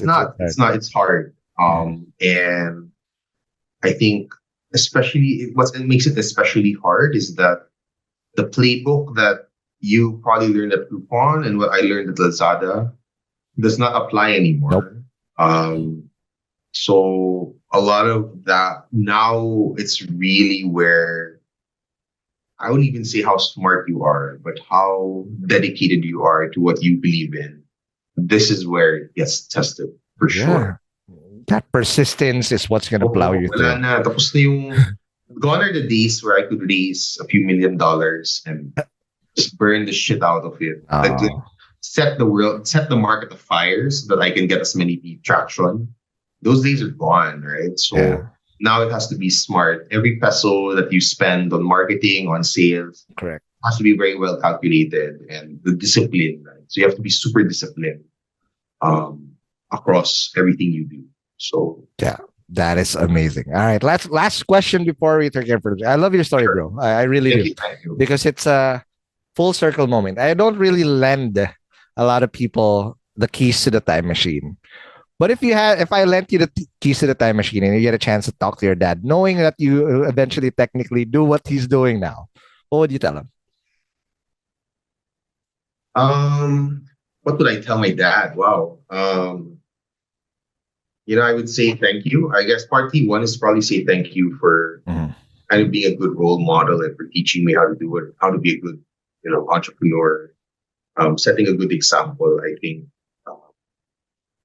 hard. And I think especially what makes it especially hard is that the playbook that you probably learned at Groupon and what I learned at Lazada does not apply anymore. Nope. So a lot of that now, it's really where I wouldn't even say how smart you are, but how dedicated you are to what you believe in. This is where it gets tested for sure. That persistence is what's going to plow you through. Tapos na yung, gone are the days where I could raise a few $1 million and just burn the shit out of it. Like, set the market afire so that I can get as many traction. Those days are gone, right? So now it has to be smart. Every peso that you spend on marketing, on sales, correct, has to be very well calculated, and the discipline, right? So you have to be super disciplined across everything you do. So that is amazing. All right, last question before we take care for I love your story, bro. I really do. Thank you. Because it's a full circle moment. I don't really lend a lot of people the keys to the time machine. But if I lent you the keys to the time machine and you get a chance to talk to your dad, knowing that you eventually technically do what he's doing now, what would you tell him? What would I tell my dad? Wow. I would say thank you. I guess part one is probably say thank you for kind of being a good role model and for teaching me how to do it, how to be a good, entrepreneur, setting a good example, I think.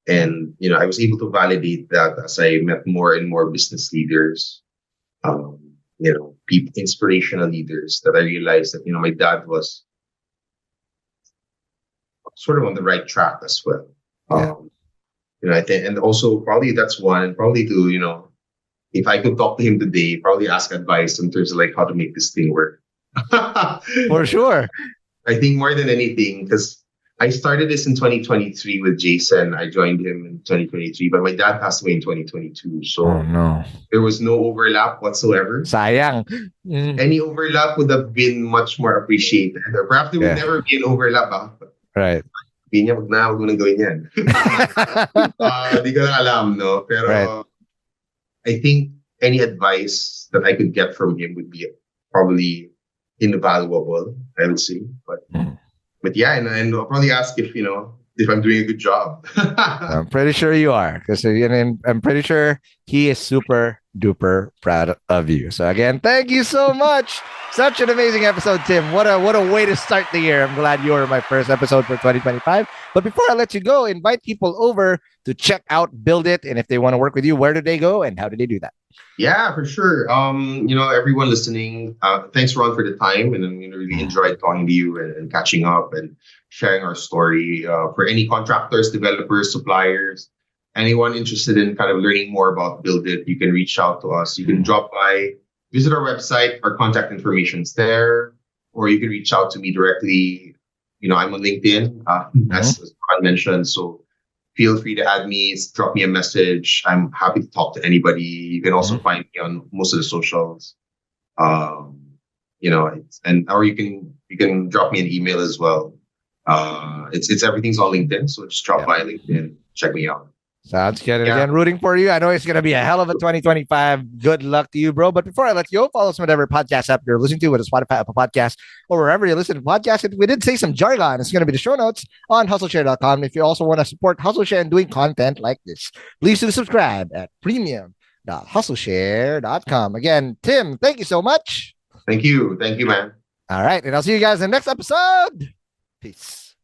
And, I was able to validate that as I met more and more business leaders, people, inspirational leaders, that I realized that, my dad was sort of on the right track as well. Yeah. I think, and also probably that's one, and probably two, if I could talk to him today, probably ask advice in terms of like how to make this thing work. For sure. I think more than anything, because I started this in 2023 with Jason. I joined him in 2023, but my dad passed away in 2022. So Oh no. there was no overlap whatsoever. Sayang. Any overlap would have been much more appreciated. Or perhaps there would never be an overlap. Right. Hindi niya, wag mo na gawin yan. Di ko na alam, no? Pero Right. I think any advice that I could get from him would be probably invaluable, I would say. But yeah, and I'll probably ask if I'm doing a good job. I'm pretty sure you are, because I'm pretty sure he is super duper proud of you. So again, thank you so much. Such an amazing episode, Tim. What a way to start the year. I'm glad you were my first episode for 2025. But before I let you go, invite people over to check out Buildit, and if they want to work with you, where do they go and how do they do that? Yeah, for sure. Everyone listening, thanks, Ron, for the time, and I really enjoyed talking to you and catching up and sharing our story. For any contractors, developers, suppliers, anyone interested in kind of learning more about Buildit, you can reach out to us. You can drop by, visit our website. Our contact information's there, or you can reach out to me directly. I'm on LinkedIn, as Ron mentioned, so feel free to add me, drop me a message. I'm happy to talk to anybody. You can also find me on most of the socials. Or you can drop me an email as well. It's everything's on LinkedIn, so just drop by LinkedIn, check me out. Sounds good. And again, rooting for you. I know it's going to be a hell of a 2025. Good luck to you, bro. But before I let you go, follow us on whatever podcast app you're listening to, whether it's Spotify, Apple Podcasts, or wherever you listen to podcasts. If we did say some jargon, it's going to be the show notes on hustleshare.com. If you also want to support Hustleshare and doing content like this, please do subscribe at premium.hustleshare.com. Again, Tim, thank you so much. Thank you. Thank you, man. All right. And I'll see you guys in the next episode. Peace.